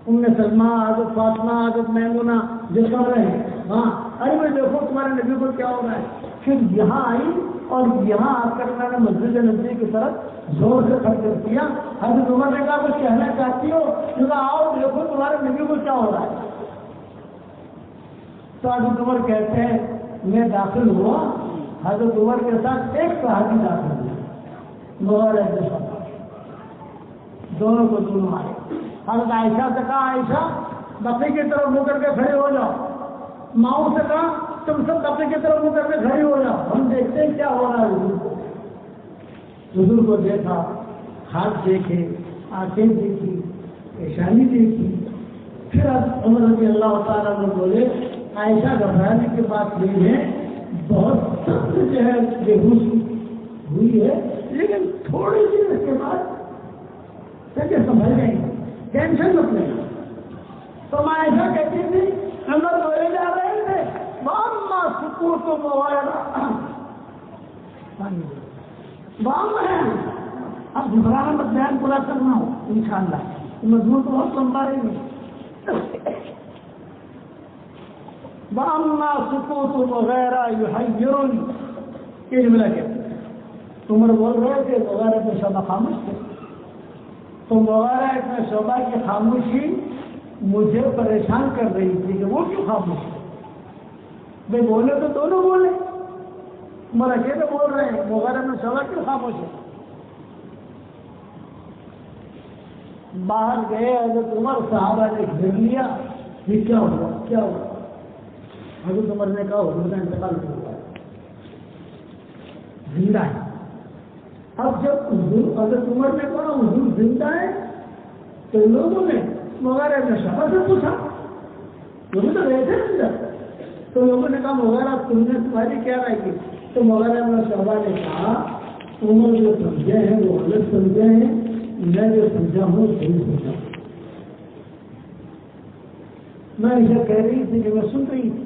ام سلمہ, حضرت فاطمہ, حضرت میمونہ جو سب رہے ہاں, ارے میں دیکھو تمہارے نبی کو کیا ہو رہا ہے. پھر یہاں آئی اور یہاں آ کر میں نے مسجد نبی کی طرف زور سے خرچ کیا. حضرت عمر نے کہا کچھ کہنا چاہتی ہو, جو کہا آؤ دیکھو تمہارے نبی کو کیا ہو رہا ہے. تو حضرت عمر کہتے ہیں میں داخل ہوا، حضرت عمر کے ساتھ ایک صحابی داخل ہوا، مغیرہ بن شعبہ، دونوں کو دونوں مارے۔ حضرت عائشہ سے کہا عائشہ بقی کی طرف منہ کر کے کھڑے ہو جاؤ، ماؤں سے کہا تم سب بقی کی طرف منہ کر کے کھڑے ہو جاؤ، ہم دیکھتے ہیں کیا ہو رہا ہے۔ حضور کو حضور کو دیکھا، ہاتھ دیکھے، آنکھیں دیکھی، پیشانی دیکھی۔ پھر اب عمر رضی اللہ تعالیٰ نے بولے عائشہ گھبرانے کی بات نہیں ہے، بہت سخت جو ہے بے ہوش ہوئی ہے، لیکن تھوڑی دیر کے بعد سنبھل جائیں گے، ٹینشن مت لینا۔ تو عائشہ کہتی تھی عمر بولے جا رہے تھے واما سکوت مغیرہ، بام ہے اب گھبرانا مت، بیان پورا کرنا ہو انشاءاللہ، مضمون تو بہت لمبا رہے گی۔ واما سکوت مغیرہ یحیرنی، یہ جملہ کہتے عمر بول رہے تھے مغیرہ بن شعبہ خاموش تھے، تو مغیرہ بن شعبہ کی خاموشی مجھے پریشان کر رہی تھی کہ وہ کیوں خاموش ہے؟ بھائی بولے تو دونوں بولے، عمر اکیلے بول رہے ہیں، مغیرہ بن شعبہ کیوں خاموش ہے؟ باہر گئے حضرت عمر، صحابہ نے گھیر لیا، یہ کیا ہوا کیا ہوا؟ حضرت عمر نے کہا حضور کا انتقال ہوا ہے، زندہ ہے۔ اب جب حضرت عمر نے کہا حضور زندہ ہے تو لوگوں نے مغیرہ بن شعبہ سے پوچھا، وہ بھی تو رہے تھے زندہ، تو لوگوں نے کہا مغیرہ تم نے تمہاری کیا رائے کی؟ تو مغیرہ بن شعبہ نے کہا عمر جو سمجھے ہیں وہ غلط سمجھے ہیں، میں جو سمجھا ہوں صحیح سمجھا ہوں۔ میں اسے کہہ رہی تھی کہ میں سن رہی تھی،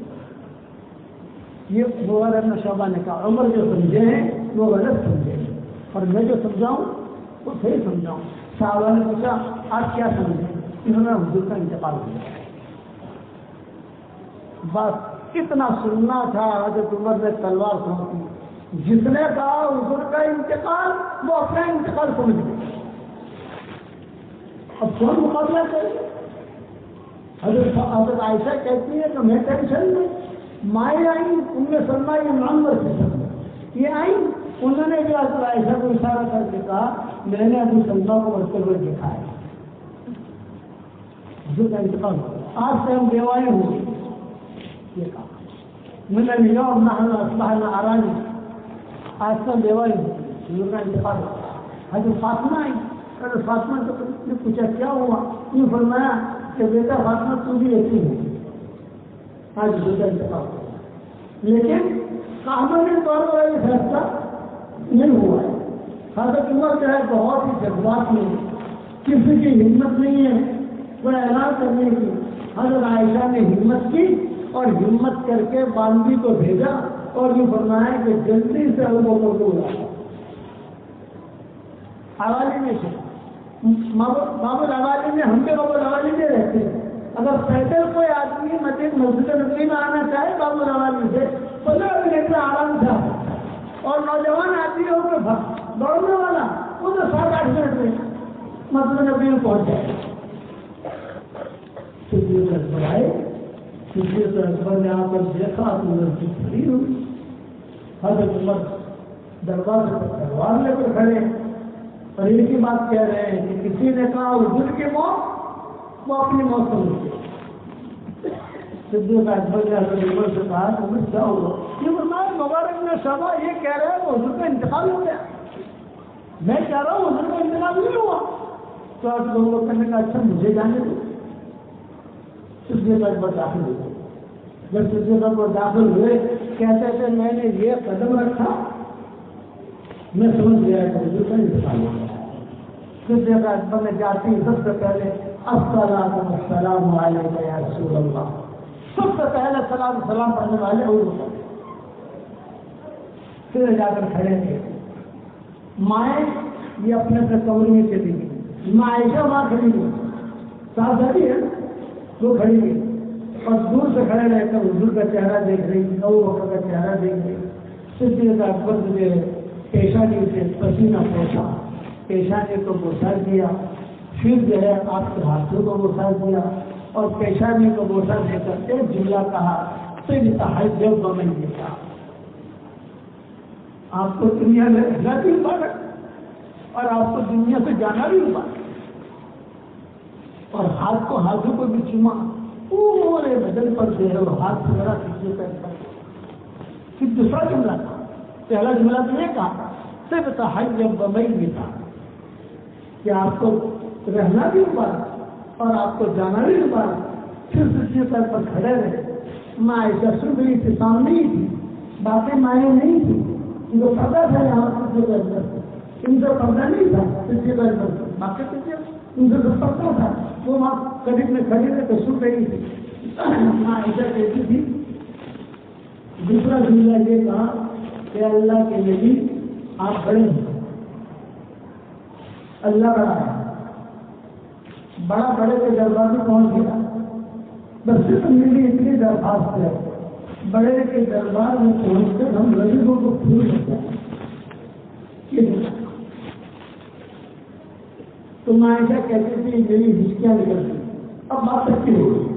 یہ مغیرہ بن شعبہ نے کہا عمر جو سمجھے ہیں وہ غلط سمجھے ہیں اور میں جو سمجھاؤں وہ صحیح سمجھاؤں۔ صحابہ نے پوچھا آپ کیا سمجھیں؟ انہوں نے حضور کا انتقال کیا۔ بس اتنا سننا تھا، حضرت عمر نے تلوار سونپی، جس نے کہا حضور کا انتقال وہ اپنا انتقال سمجھ گئے، اب کون مقابلہ کرے؟ حضرت عائشہ کہتی ہے کہ میں ٹینشن میں، مائیں آئی ان میں سلمہ نامور سے سلمہ یہ آئی، انہوں نے بھی حضرت عائشہ کو اشارہ کر کے کہا میں نے ابو سلمہ کو مرتے ہوئے دیکھا ہے، حضور کا انتقال ہوا، آج سے ہم بیوائیں ہوں گے، یہ کہا من اليوم نحن اصبحنا اراجل، آج سے ہم بیوائیں ہوں گے، حضور کا انتقال ہوا۔ حضرت فاطمہ آئی، حضرت فاطمہ نے پوچھا کیا ہوا؟ یہ فرمایا کہ بیٹا فاطمہ تو بھی ایسی ہے، آج حضور کا انتقال ہوا، لیکن قانونی طور پر یہ فیصلہ نہیں ہوا ہے۔ حضرت عمر جو ہے بہت ہی جذبات میں، کسی کی ہمت نہیں ہے وہ اعلان کرنے کی، حضرت عائشہ نے ہمت کی اور ہمت کر کے باندھی کو بھیجا اور یہ فرمایا کہ جلدی سے ابو بکر کو بلایا۔ حوالی میں سے بابو حوالی میں ہم بھی بابو حوالی میں رہتے ہیں، اگر پیدل کوئی آدمی مسجد نبوی میں آنا چاہے بابو حوالی سے 15 منٹ میں آرام سے، اور نوجوان آدمی ہو کے دوڑنے والا وہ تو 7-8 منٹ میں مسجد نبوی میں پہنچ جائے۔ صدیق اکبر آئے، صدیق اکبر نے آ کر دیکھا تو لڑکی کھڑی ہوئی، حضرت عمر دروازے پر تلوار لے کر کھڑے اور ان کی بات کہہ رہے ہیں کہ کسی نے کہا حضور کی موت وہ اپنی موت سمجھتے۔ صدیق اکبر نے حضرت عمر سے کہا کہ عمر کیا ہوا؟ یہ فرمایا مبارک نے شعبہ یہ کہہ رہے ہیں کہ حضور کا انتقال ہو گیا، میں کہہ رہا ہوں حضور کا انتقال نہیں ہوا۔ تو آپ لوگوں نے کہا اچھا مجھے جانے دو۔ صدیق اکبر داخل ہوئے، جب صدیق اکبر داخل ہوئے کہتے تھے میں نے یہ قدم رکھا میں سمجھ گیا کہ حضور کا انتقال ہو گیا۔ صدیق اکبر نے جاتی سب سے پہلے السلام علیکم یا رسول اللہ، سب سے پہلے سلام پڑھنے والے حضور، پھر جا کر کھڑے تھے۔ مائیں یہ اپنے اپنے کمرے میں چلی گئی، ماں عائشہ وہاں کھڑی گئی، صاحبزادی ہے وہ کھڑی گئی اور دور سے کھڑے رہ کر حضور کا چہرہ دیکھ رہی، ابو بکر کا چہرہ دیکھ رہی۔ صدیق اکبر نے پیشانی سے پسینہ پوچھا، پیشانی کو بوسہ دیا، پھر جو ہے آپ کے ہاتھوں کو بوسہ دیا اور پیشانی کو بوسہ دے کر ایک جملہ کہا جب نہیں دیتا آپ کو دنیا میں رہنا بھی مبارک اور آپ کو دنیا سے جانا بھی مبارک، اور ہاتھ کو ہاتھوں کو بھی چوما پورے بدن پر جو ہے وہ ہاتھ سے میرا کسی پیر پر۔ پھر دوسرا جملہ تھا، پہلا جملہ تو یہ کہا صرف تحجب ومیت کہ آپ کو رہنا بھی مبارک اور آپ کو جانا بھی مبارک، پھر دوسرے پیر پر کھڑے رہے۔ ماں عائشہ سن رہی تھی، سامنے ہی تھی، باتیں مائیں نہیں تھی، ان کو پردہ تھا یہاں سے جو ان سے پردہ نہیں تھا کسی کا باقی کسی ان سے جو پردہ تھا وہ وہاں قریب میں کھڑی رہے تو سن رہی تھی۔ ماں عائشہ کہتی تھی، دوسرا جملہ یہ کہا کہ اللہ کے نبی آپ بڑے ہیں، اللہ بڑا ہے، بڑا بڑے کے دربار میں پہنچ گیا، بس صرف میری اتنی درخواست ہے، بڑے کے دربار میں پہنچ کر ہم غریبوں کو پھول دیتے ہیں۔ تو عائشہ کہتی تھی میری ہچکیاں نکلتی، اب بات سچی ہو گئی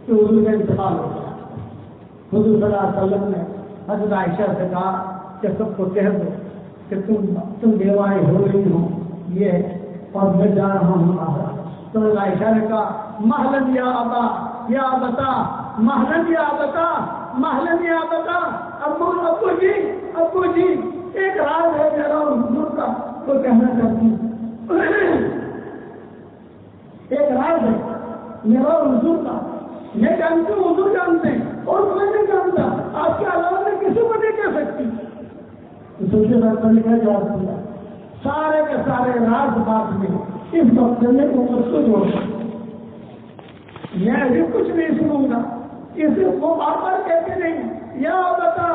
کہ حضور کا انتقال ہو گیا۔ حضور صلی اللہ علیہ وسلم نے حضرت عائشہ سے کہا کہ سب کو کہہ دو کہ تم بیوائیں ہو رہی ہو یہ اور میں جا رہا ہوں باہر۔ تو عائشہ نے کہا مہلن یا ابا یا بتا، مہلن یا بتا، مہلن یا بتا، ابو جی ایک راز ہے میرا حضور کا تو کہنا چاہتی ہوں، ایک راز ہے میرا حضور کا، میں جانتی ہوں حضور جانتے ہیں اور میں نہیں جانتا، آپ کے علاوہ میں کسی کو نہیں کہہ سکتی۔ سب سے بات نے کیا جواب دیا، سارے کے سارے راز بات میں اس وقت میں عمر کو جوڑ دیا، میں ابھی کچھ نہیں سنوں گا، اسے وہ بار بار کہتے نہیں یا بتا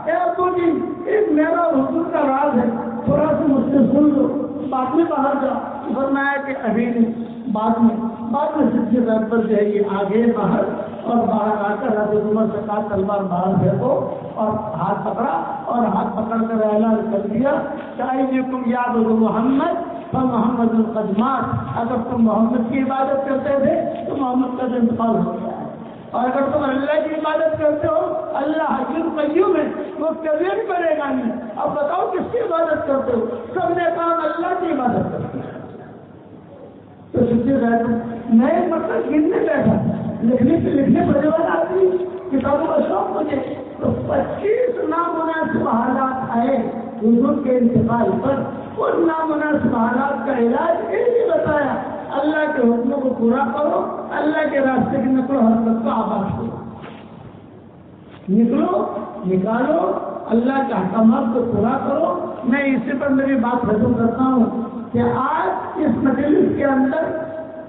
اے ابو جی ایک میرا حضور کا راز ہے، تھوڑا سا مجھ سے سن لو، بعد میں باہر جا۔ فرمایا کہ ابھی نہیں، بعد میں سچے طور پر جو ہے یہ آگے باہر، اور باہر آ کر حضرت عمر سے کہا تلوار باہر پھینکو، اور ہاتھ پکڑا اور ہاتھ پکڑ کر اعلان کر دیا چاہیے تم یاد ہو محمد محمد القدمات، اگر تم محمد کی عبادت کرتے تھے تو محمد کا انتقال ہو گیا ہے، اور اگر تم اللہ کی عبادت کرتے ہو اللہ حی قیوم ہے، وہ کبھی بھی کرے گا نہیں۔ اب بتاؤ کس کی عبادت کرتے ہو؟ سب نے کہا اللہ کی عبادت کرتے ہیں۔ تو سچے رہتے میں مطلب لکھنے بیٹھا، لکھنے پڑے والا آدمی کتابوں کا شوق مجھے، تو 25 نامناسب حالات آئے حضور کے انتقال پر، ان نامناسب حالات کا علاج یہ بھی بتایا اللہ کے حکموں کو پورا کرو، اللہ کے راستے کی نقل و حرکت کو آباد کرو، نکالو اللہ کے احکامات کو پورا کرو۔ میں اسی پر میری بات ختم کرتا ہوں کہ آج اس مجلس کے اندر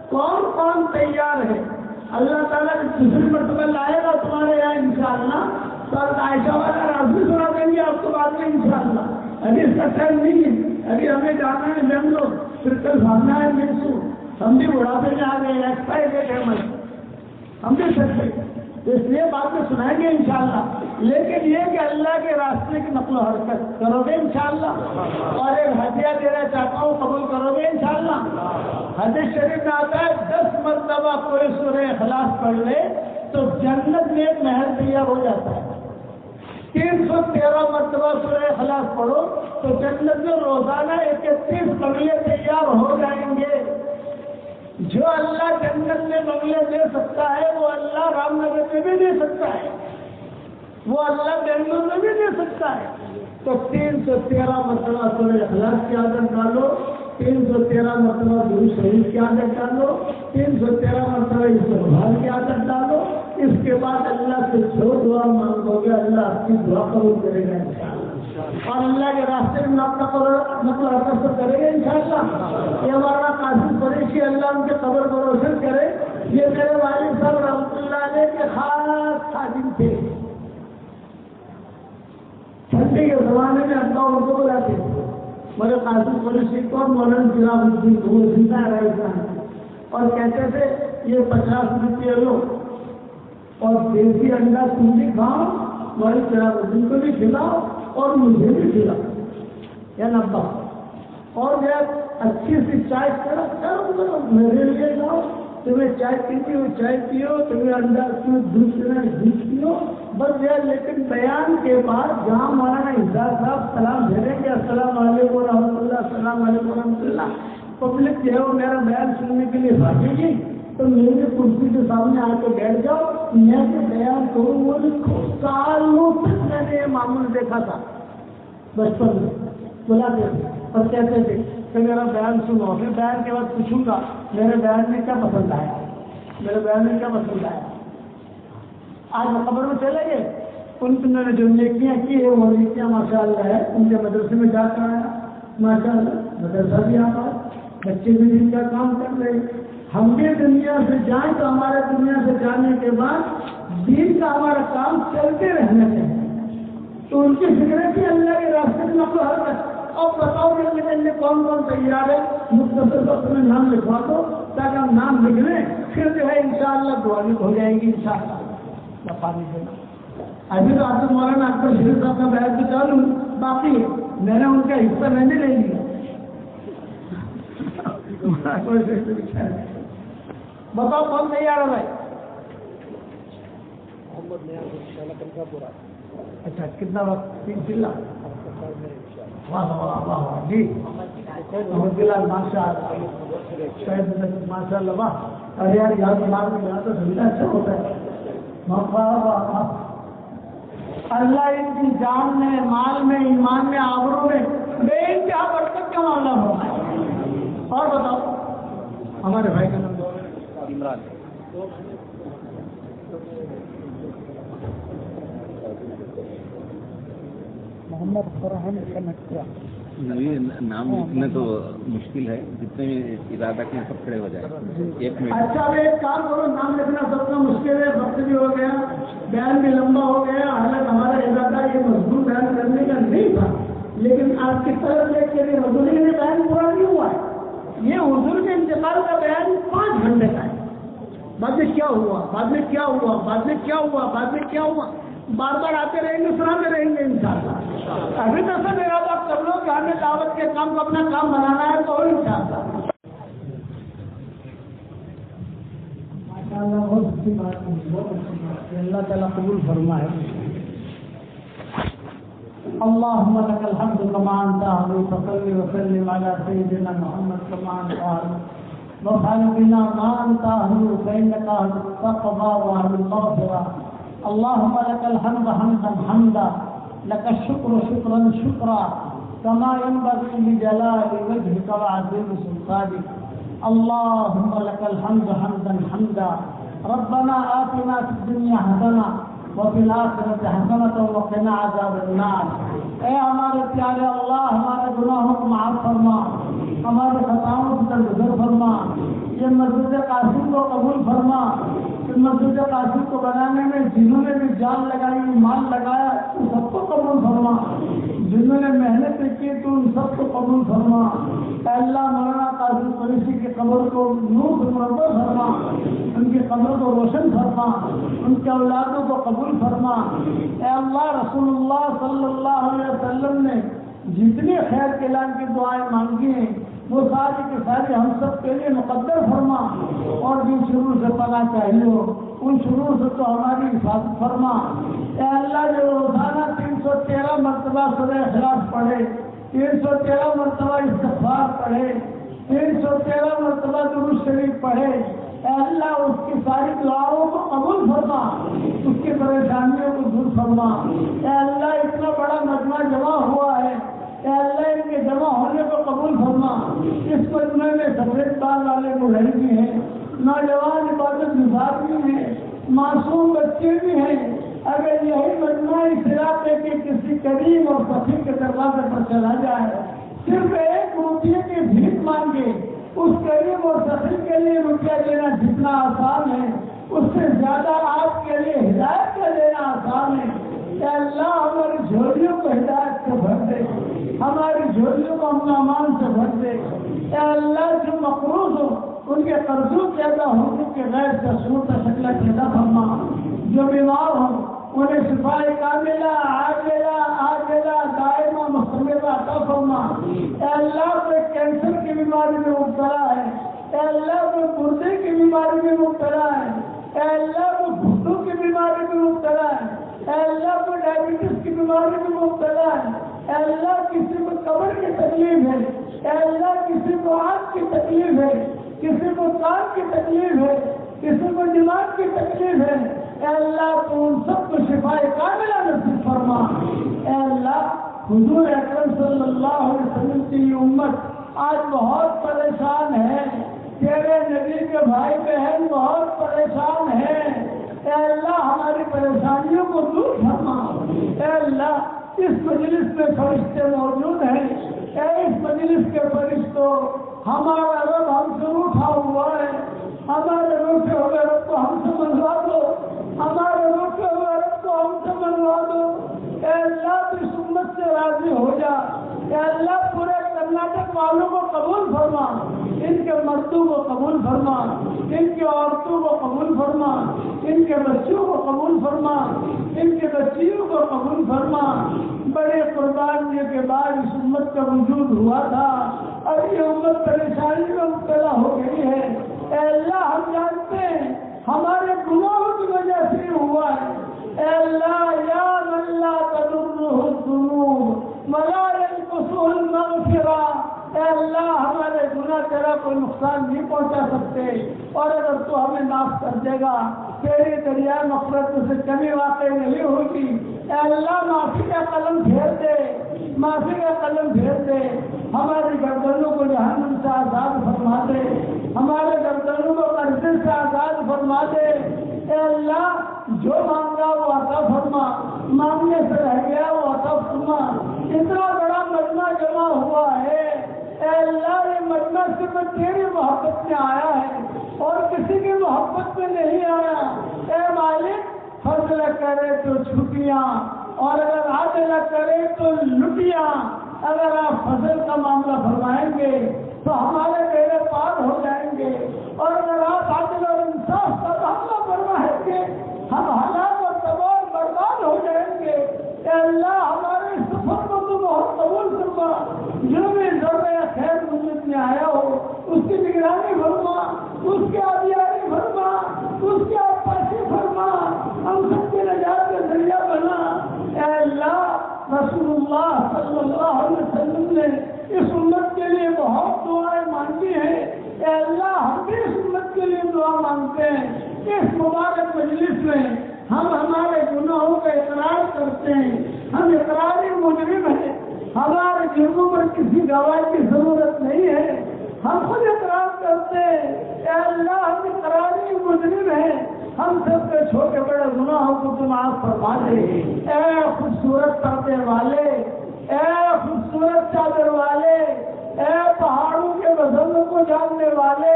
کون کون تیار ہے، اللہ تعالیٰ دوسری مرتبہ لائے گا تمہارے یہاں انشاءاللہ، تو عائشہ والا راز بھی سنا دیں گے آپ کو بعد میں انشاءاللہ۔ ابھی اس کا ٹائم نہیں ہے، ابھی ہمیں جانا ہے بنگلور، پھر کل بھاگنا ہے میسور، ہم بھی بڑھاپے میں آ گئے، ایکسپائر ہے ہم بھی سکتے، اس لیے بعد میں سنائیں گے انشاءاللہ، لیکن یہ کہ اللہ کے راستے کی نقل و حرکت کرو گے انشاءاللہ، اور ایک ہدیہ دینا چاہتا ہوں، قبول کرو گے انشاءاللہ۔ حدیث شریف میں آتا ہے 10 مرتبہ کوئی سورہ اخلاص پڑھ لے تو جنت میں ایک محل تیار ہو جاتا ہے، 313 مرتبہ سورہ اخلاص پڑھو تو جنت میں روزانہ 31 بنگلے تیار ہو جائیں گے۔ جو اللہ جنت میں بنگلے دے سکتا ہے وہ اللہ رام نگر میں بھی دے سکتا ہے، وہ اللہ بنگلور میں بھی دے سکتا ہے۔ تو 313 مرتبہ سورہ اخلاص کی عادت ڈالو، 313 مرتبہ درود شریف کی عادت ڈالو، 313 مرتبہ استغفار کی عادت ڈالو، اس کے بعد اللہ سے جو دعا مانگو گے اللہ آپ کی دعا قبول کرے گا انشاءاللہ، اور اللہ کے راستے میں نقل و حرکت کرے گا انشاءاللہ۔ یہ ہمارا قاسم قریشی اللہ ان کے قبر کو روشن کرے، یہ میرے والد صاحب رحمۃ اللہ علیہ کے خاص خادم تھے، ٹھنڈی کے زمانے میں ابا ان کو بلاتے تھے، میرے قاسم قریشی کو مولانا چراغ الدین وہ زندہ رہے تھے، اور کہتے تھے یہ 50 روپئے لو اور دیسی انڈا تم بھی کھاؤ، مولانا چراغ الدین کو بھی کھلاؤ اور مجھے بھی کھلاؤ یا نبا، اور میں اچھی سی چائے کرو میرے لیے جاؤ، تو تمہیں چائے پینی ہو چائے پیو، تمہیں انڈا دودھ پینا دودھ پیو، بس یہ. لیکن بیان کے بعد جہاں مولانا اظہار صاحب سلام بھیجیں گے السلام علیکم و رحمۃ اللہ، السلام علیکم و رحمۃ اللہ، پبلک جو ہے وہ میرا بیان سننے کے لیے بھاگے گی، تو میرے کرسی کے سامنے آ کے بیٹھ جاؤ، میں سے بیان کروں. وہ سالوں تک میں نے یہ معمول دیکھا تھا بچپن میں، بلاتے تھے اور کہتے تھے کہ میرا بیان سنو، پھر بیان کے بعد پوچھوں گا میرے بیان میں کیا پسند آیا، میرے بیان میں کیا پسند آیا. آج خبر میں چلے گئے ان نے جو نیکیاں کی ہے وہ نیکیاں ماشاء اللہ ہے. ان کے مدرسے میں جا کر آیا ماشاء اللہ، مدرسہ بھی آ رہا، بچے بھی دن کا کام کر رہے. ہم بھی دنیا سے جائیں تو ہمارے دنیا سے جانے کے بعد دین کا ہمارا کام چلتے رہنا چاہیے. تو ان کی فکر کی اللہ کے راستے میں نقل و حرکت. اور بتاؤ ملنے کے لیے کون کون تیار ہے، مختصر وقت میں نام لکھوا دو تاکہ ہم نام لکھ لیں، پھر جو ہے انشاءاللہ دعا بھی ہو جائے گی انشاءاللہ. پانی دینا ابھی تو آپ مولانا اکبر شریف صاحب کا بیان تو چالوں باقی ہے، میں نے ان کا حصہ میں نے لے لیا. بتاؤ کون تیار ہے بھائی؟ اچھا کتنا وقت؟ 3 چلا. واہ واہ واہ جی محمد بلال ماشاء اللہ ماشاء اللہ. واہ ارے یار یاد دماغ میں یاد تو سمجھنا اچھا ہوتا ہے. اللہ ان کی جان میں، مال میں، ایمان میں، آبروں میں بے انتہا برکت کا معاملہ ہوتا ہے. اور بتاؤ ہمارے بھائی کا نام عمران. محمد فرحان کنکیا. نام لکھنا تو مشکل ہے، جتنے ارادہ کے سب کھڑے ہو جائے. 1 منٹ. اچھا ایک کام کرو، نام لکھنا سب کا مشکل ہے، وقت بھی ہو گیا، بیان بھی لمبا ہو گیا. حالانکہ ہمارا ارادہ یہ مضمون بیان کرنے کا نہیں تھا، لیکن آپ کی طرف دیکھ کے حضور نے بیان پورا نہیں ہوا ہے. یہ حضور کے انتقال کا بیان 5 گھنٹے کا ہے. بعد میں کیا ہوا، بعد میں کیا ہوا، بعد میں کیا ہوا، بعد میں کیا ہوا، بار بار آتے رہیں گے، سناتے رہیں گے انشاءاللہ. ابھی تو سب ارادہ کر لو کہ ہمیں دعوت کے کام کو اپنا کام بنانا ہے تو انشاءاللہ. ماشاءاللہ بہت اچھی بات ہے، بہت اچھی بات ہے. اللہ تعالیٰ قبول فرمائے. اللهم لك الحمد كما انت اهل، فصل وسلم على سيدنا محمد كما انت اهل، وافعل بنا ما انت اهل، فانك اهل التقوى واهل المغفرة. اللهم لك الحمد حمدا حمدا، لك الشكر شكرا شكرا، كما ينبغي لجلال وجهك وعظيم سلطانك. اللهم لك الحمد حمدا حمدا. ربنا آتنا في الدنيا حسنة وفي الآخرة حسنة وقنا عذاب النار. اے ہمارے پیارے اللہ، ہمارے گناہوں کو معاف فرما، ہمارے خطاؤں سے درگزر فرما. یہ مسجد قاسم کو قبول فرما. اس مسجد قاسم کو بنانے میں جنہوں نے بھی جان لگائی، مال لگایا، ان سب کو قبول فرما. جنہوں نے محنت کی تو ان سب کو قبول فرما. اے اللہ مولانا قاسم قریشی کی قبر کو نور سے منور فرما، ان کی قبر کو روشن فرما، ان کے اولادوں کو قبول فرما. اے اللہ رسول اللہ صلی اللہ علیہ وسلم نے جتنی خیر کلام کی دعائیں مانگی ہیں وہ ساری کی ساری ہم سب کے لیے مقدر فرما. اور جن شروع سے پناہ چاہیے ان شروع سے تو ہماری حفاظت فرما. اے اللہ جو روزانہ 313 مرتبہ سورہ اخلاص پڑھے، 313 مرتبہ استغفار پڑھے، 313 مرتبہ درود شریف پڑھے، اے اللہ اس کی ساری دعاؤں کو قبول فرما، اس کی پریشانیوں کو دور فرما. اے اللہ اتنا بڑا مجمع جمع ہوا ہے، اے اللہ ان کے جمع ہونے کو قبول فرما. اس مجمع میں سفید بال والے بوڑھے بھی ہیں، نوجوان عبادت گزار بھی ہیں، معصوم بچے بھی ہیں. اگر یہی مجمع اس علاقے کے کسی کریم اور فقیر کے دروازے پر چلا جائے، صرف ایک روپیے کی بھیک مانگے، اس کریم اور فقیر کے لیے روپیہ دینا جتنا آسان ہے اس سے زیادہ آپ کے لیے ہدایت کا دینا آسان ہے. اے اللہ ہماری جھولیوں کو ہدایت سے بھر دے، ہماری جھولیوں کو امن امان سے بھر دے. اے اللہ جو مقروض ہو ان کے قرضوں پیدا ہونے کے غیر سے صورت شکل پیدا فرما. جو بیمار ہوں انہیں شفا کاملہ عاجلہ دائمہ مستمرہ عطا فرما. اے اللہ کوئی کینسر کی بیماری میں مبتلا ہے اے اللہ وہ گردے کی بیماری میں مبتلا ہے، اے اللہ وہ گھٹنوں کی بیماری میں مبتلا ہے، اے اللہ کو ڈائبٹیز کی بیماری میں مبتلا ہے، اے اللہ کسی کو کمر کی تکلیف ہے، اے اللہ کسی کو آنکھ کی تکلیف ہے، کسی کو کان کی تکلیف ہے، کسی کو دماغ کی تکلیف ہے، اے اللہ تو ان سب کو شفائے کاملہ نصیب فرما۔ اے اللہ حضور اکرم صلی اللہ علیہ وسلم کی یہ امت آج بہت پریشان ہے، تیرے نبی کے بھائی بہن بہت پریشان ہیں، اے اللہ ہماری پریشانیوں کو دور فرما۔ اے اللہ اس مجلس میں فرشتے موجود ہیں، اے اس مجلس کے فرشتوں ہمارا رب ہم سے اٹھا ہوا ہے، ہمارے روٹے ہوئے رب کو ہم سے منوا دو، ہمارے روٹے ہوئے رب کو ہم سے منوا دو۔ اے اللہ تو اس امت سے راضی ہو جا، اے اللہ پورے کرناٹک والوں کو قبول فرما، ان کے مردوں کو قبول فرما، ان کی عورتوں کو قبول فرما، ان کے بچوں کو قبول فرما، ان کے بچیوں کو قبول فرما۔ بڑے قربانیوں کے بعد اس امت کا وجود ہوا تھا، اب یہ امت پریشانی میں مبتلا ہو گئی ہے۔ اے اللہ ہم جانتے ہیں ہمارے گناہوں کی وجہ سے ہوا ہے، اے اللہ یا من لا تضرہ الذنوب ولا ينقصه المغفرہ، اے اللہ ہمارے گناہ تیرا کوئی نقصان نہیں پہنچا سکتے، اور اگر تو ہمیں معاف کر دے گا تیری دریا مغفرت سے کمی واقع نہیں ہوگی۔ اے اللہ معافی کا قلم پھیر دے، معافی کا قلم پھیر دے، ہماری گردنوں کو جہنم سے آزاد فرما دے، ہمارے گردنوں کو قرضے سے آزاد فرما دے۔ اے اللہ جو مانگا وہ عطا فرما، مانگنے سے رہ گیا وہ عطا فرما۔ اتنا بڑا مجمع جمع ہوا ہے، اے اللہ یہ مجمع صرف تیری محبت میں آیا ہے اور کسی کی محبت میں نہیں آیا۔ اے مالک فضل کرے تو چھٹیاں، اور اگر عدل کرے تو لٹیاں۔ اگر آپ فضل کا معاملہ فرمائیں گے تو ہمارے بیڑے پار ہو جائیں گے، اور اگر آپ عدل اور انصاف کا معاملہ فرمائیں گے ہم ہلاک اور تباہ اور برباد ہو جائیں گے۔ اے اللہ ہمارے سفر کو تو بہت قبول فرما، جو بھی ذرہ خیر مجلس میں آیا ہو اس کی نگرانی فرما، اس کی آبیاری فرما، اس کی آبپاشی فرما، ہم سب کے نجات کا ذریعہ بنا۔ اے اللہ رسول اللہ صلی اللہ علیہ وسلم نے اس امت کے لیے بہت دعائیں مانگی ہیں، اے اللہ ہم بھی اس امت کے لیے دعا مانگتے ہیں۔ اس مبارک مجلس میں ہم ہمارے گناہوں کا اقرار کرتے ہیں، ہم اقراری مجرم ہیں، ہمارے جرموں پر کسی گواہ کی ضرورت نہیں ہے، ہم خود اقرار کرتے ہیں۔ اے اللہ ہم اقراری مجرم ہیں، ہم سب کے چھوٹے بڑے گناہوں کو تو معاف فرما دے۔ اے خوبصورت پردے والے، اے خوبصورت چادر والے، اے پہاڑوں کے وزنوں کو جاننے والے،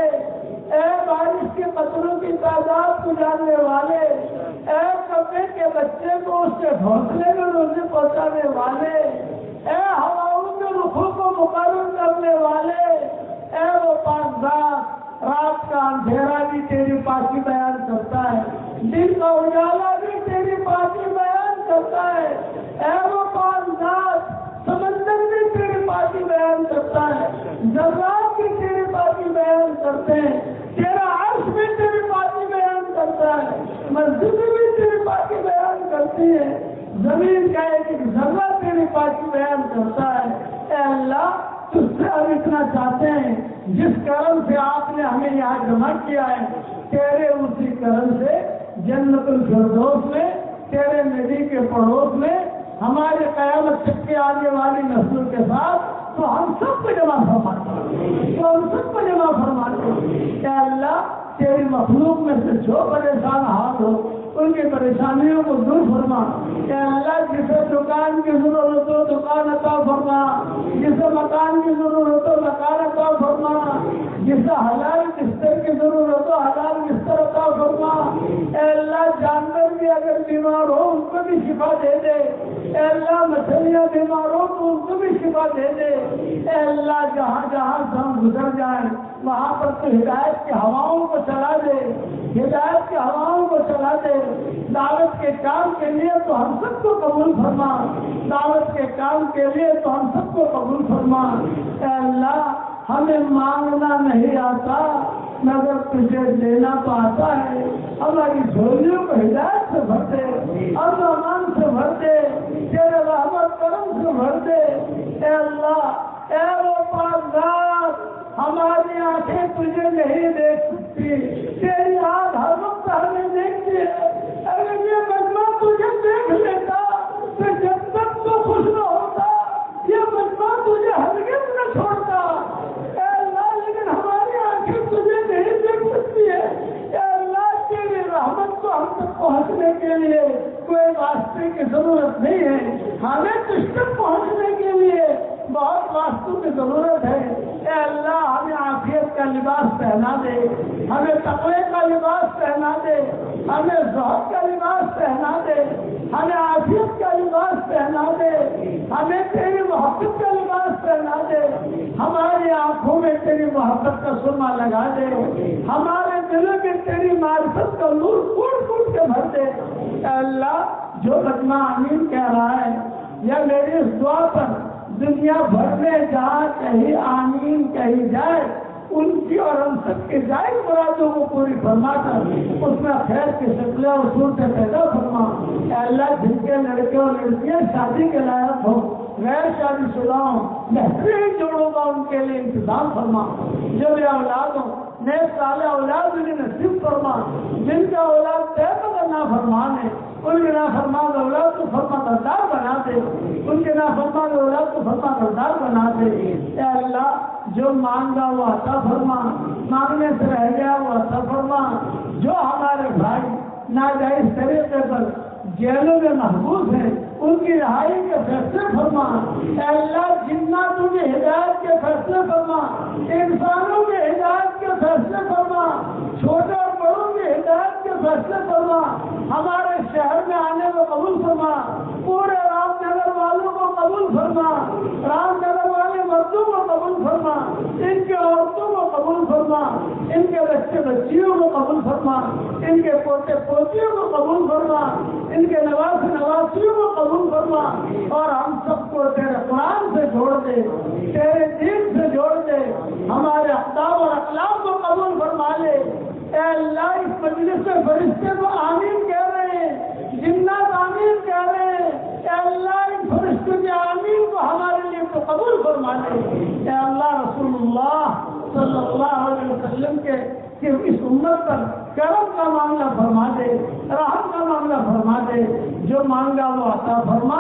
اے بارش کے قطروں کی تعداد کو جاننے والے، اے کبے کے بچے کو اس کے گھونسلے میں روزی پہنچانے والے، اے ہواؤں کے رخوں کو مقرر کرنے والے، اے وہ پاک ذات رات کا اندھیرا بھی تیری پاکی بیان کرتا ہے، دن کا اجالا بھی تیری پاکی بیان کرتا ہے، اے وہ پاک ذات سمندر بھی تیری پاکی بیان کرتا ہے، ذرات بھی تیری پاکی بیان کرتے ہیں، تیرا عرش بھی تیری پاکی بیان کرتا ہے، مسجد بھی تیری پاکی بیان کرتی ہے، زمین کا ایک ایک ذرہ تیری پاکی بیان کرتا ہے۔ اے اللہ تجھ سے ہم اتنا چاہتے ہیں، جس کرم سے آپ نے ہمیں یہاں جمع کیا ہے، تیرے اسی کرم سے جنت الفردوس میں تیرے نبی کے پڑوس میں ہمارے قیامت تک کے آنے والی نسلوں کے ساتھ تو ہم سب کو جمع فرما دے، تو ہم سب کو جمع فرما دے۔ اے اللہ تیری مخلوق میں سے جو پریشان حال ہو ان کی پریشانیوں کو دور فرما۔ اے اللہ جسے دکان کی ضرورت ہو دکان عطا فرما، جسے مکان کی ضرورت ہو مکان عطا فرما، جسے حلال بستر کی ضرورت ہو حلال بستر عطا فرما۔ اے اللہ جانور بھی اگر بیمار ہو ان کو بھی شفا دے دے، اے اللہ مچھلیاں بیمار ہو تو ان کو بھی شفا دے دے۔ اے اللہ جہاں جہاں سے ہم گزر جائیں وہاں پر تو ہدایت کی ہواؤں کو چلا دے، ہدایت کی ہواؤں کو چلا دے، دعوت کے کام کے لیے تو ہم سب کو قبول فرما، دعوت کے کام کے لیے تو ہم سب کو قبول فرما۔ اے اللہ ہمیں مانگنا نہیں آتا مگر تجھے دینا تو آتا ہے، ہماری جھولیوں کو ہدایت سے بھر دے، امن و امان سے بھر دے، تیرے رحمت کرم سے بھر دے۔ اے اللہ اے وہ پاک ذات، ہماری آنکھیں تجھے نہیں دیکھ سکتی، تیری آنکھ ہر وقت ہمیں دیکھتی ہے۔ اگر یہ مجمع تجھے دیکھ لیتا تو جب تک تو خوش نہ ہوتا، یہ مجمع تجھے ہرگز نہ چھوڑتا۔ اے اللہ لیکن ہماری آنکھیں تجھے نہیں دیکھ سکتی ہے۔ اے اللہ تیری رحمت کو ہم تک پہنچنے کے لیے کوئی واسطے کی ضرورت نہیں ہے، ہمیں تجھ تک پہنچنے کے لیے بہت واسطوں کی ضرورت ہے۔ اے اللہ ہمیں عافیت کا لباس پہنا دے، ہمیں تقوی کا لباس پہنا دے، ہمیں زہد کا لباس پہنا دے، ہمیں عافیت کا لباس پہنا دے، ہمیں تیری محبت کا لباس پہنا دے، ہماری آنکھوں میں تیری محبت کا سرما لگا دے، ہمارے دلوں میں تیری معرفت کا نور پھوٹ پھوٹ کے بھر دے۔ اے اللہ جو مجمع آمین کہہ رہا ہے یا میری اس دعا پر دنیا بھر میں جہاں کہیں آمین کہی جائے، ان کی اور ہم سب کے جائز مرادوں کو پوری فرما کر اس میں خیر کی شکلیں اور صورتیں پیدا فرما۔ اے اللہ جن کے لڑکے اور لڑکیاں شادی کے لائق ہو، غیر شادی شدہ ہوں، بہترین جوڑوں کا ان کے لیے انتظام فرما، جو بھی اولاد ہوں نئے سالے اولاد انہیں نصیب فرما، جن کا اولاد طے مگر نافرمان ہے ان کے نافرمان اولاد کو فرما بردار بنا دے، ان کے نافرمان اولاد کو فرما بردار بنا دے۔ اے اللہ جو مانگا وہ عطا فرما، مانگنے سے رہ گیا وہ عطا فرما، جو ہمارے بھائی ناجائز طریقے پر جیلوں میں محبوس ہیں ان کی رہائی کے فیصلے فرما۔ اے اللہ جناتوں کی ہدایت کے فیصلے فرما، انسانوں کی ہدایت کے فیصلے فرما، چھوٹے اور بڑوں کی ہدایت کے فیصلے فرما، ہمارے شہر میں آنے کو قبول فرما، پورے رام نگر والوں کو قبول فرما، رام نگر والے مردوں کو قبول فرما، ان کے عورتوں کو قبول فرما، ان کے بچے بچیوں کو قبول فرما، ان کے پوتے پوتیوں کو قبول فرما، ان کے نواز نواسیوں کو قبول فرما، اور ہم سب کو تیرے قرآن سے جوڑ دے، تیرے دین سے جوڑ دے، ہمارے اقدام اور اخلاق کو قبول فرما لے۔ اے اللہ اس مجلس سے فرشتے کو آمین کہہ رہے ہیں، جنات آمین کہہ رہے ہیں، اے اللہ ان فرشتوں کے آمین کو ہمارے لیے تو قبول فرما لے۔ اے اللہ رسول اللہ صلی اللہ علیہ وسلم کے اس امت پر کرم کا معاملہ فرما دے، رحم کا معاملہ فرما دے، جو مانگا وہ عطا فرما،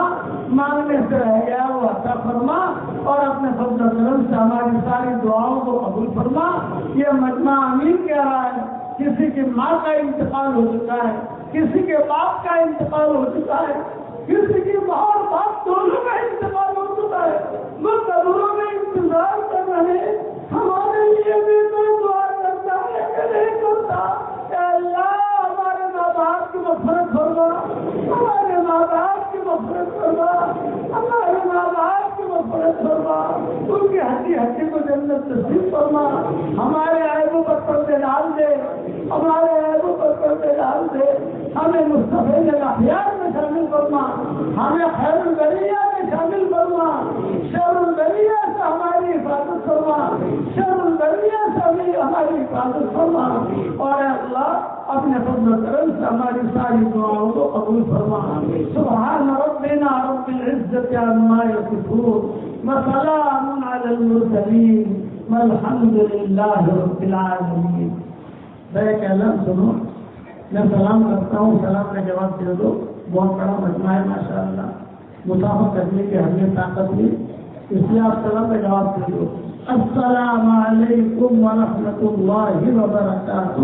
مانگنے سے رہ گیا وہ عطا فرما، اور اپنے فضل و کرم سے ہماری ساری دعاؤں کو قبول فرما۔ یہ مجمع آمین کہہ رہا ہے، کسی کی ماں کا انتقال ہو چکا ہے، کسی کے باپ کا انتقال ہو چکا ہے، کسی کی ماں اور باپ دونوں کا انتقال ہو چکا ہے، وہ قبروں میں انتظار کر رہے ہیں، ہمارے لیے بھی کوئی دعا کرتا ہے کہ نہیں کرتا؟ اے اللہ ہمارے ماں باپ کی مغفرت فرما، ہمارے ماں باپ کی مغفرت فرما، ہمارے ماں باپ کی مغفرت فرما، ان کی ہڈی ہڈی کو جنت نصیب فرما، ہمارے عیبوں پر پردے ڈال دے، ہمارے عیبوں پر پردے ڈال دے، ہمیں مستفید الاخیار میں شامل فرما، ہمیں خیر البریہ میں شامل فرما، شر البریہ سے ہماری حفاظت فرما، شر البریہ سے ہماری حفاظت فرما، اور اے اللہ اپنے فضل و کرم سے ہماری ساری دعاؤں کو قبول فرما۔ سبحان ربنا رب العزة عما يصفون وسلام على المرسلين والحمد لله رب العالمين۔ میں کلام سنو، میں سلام کرتا ہوں، سلام کا جواب دے دو۔ بہت بڑا مجمع ہے ماشاءاللہ، مسافر کرنے کی ہمیں طاقت ہوئی، اس لیے آپ سلام کا جواب دے دو۔ السلام علیکم ورحمۃ اللہ وبرکاتہ۔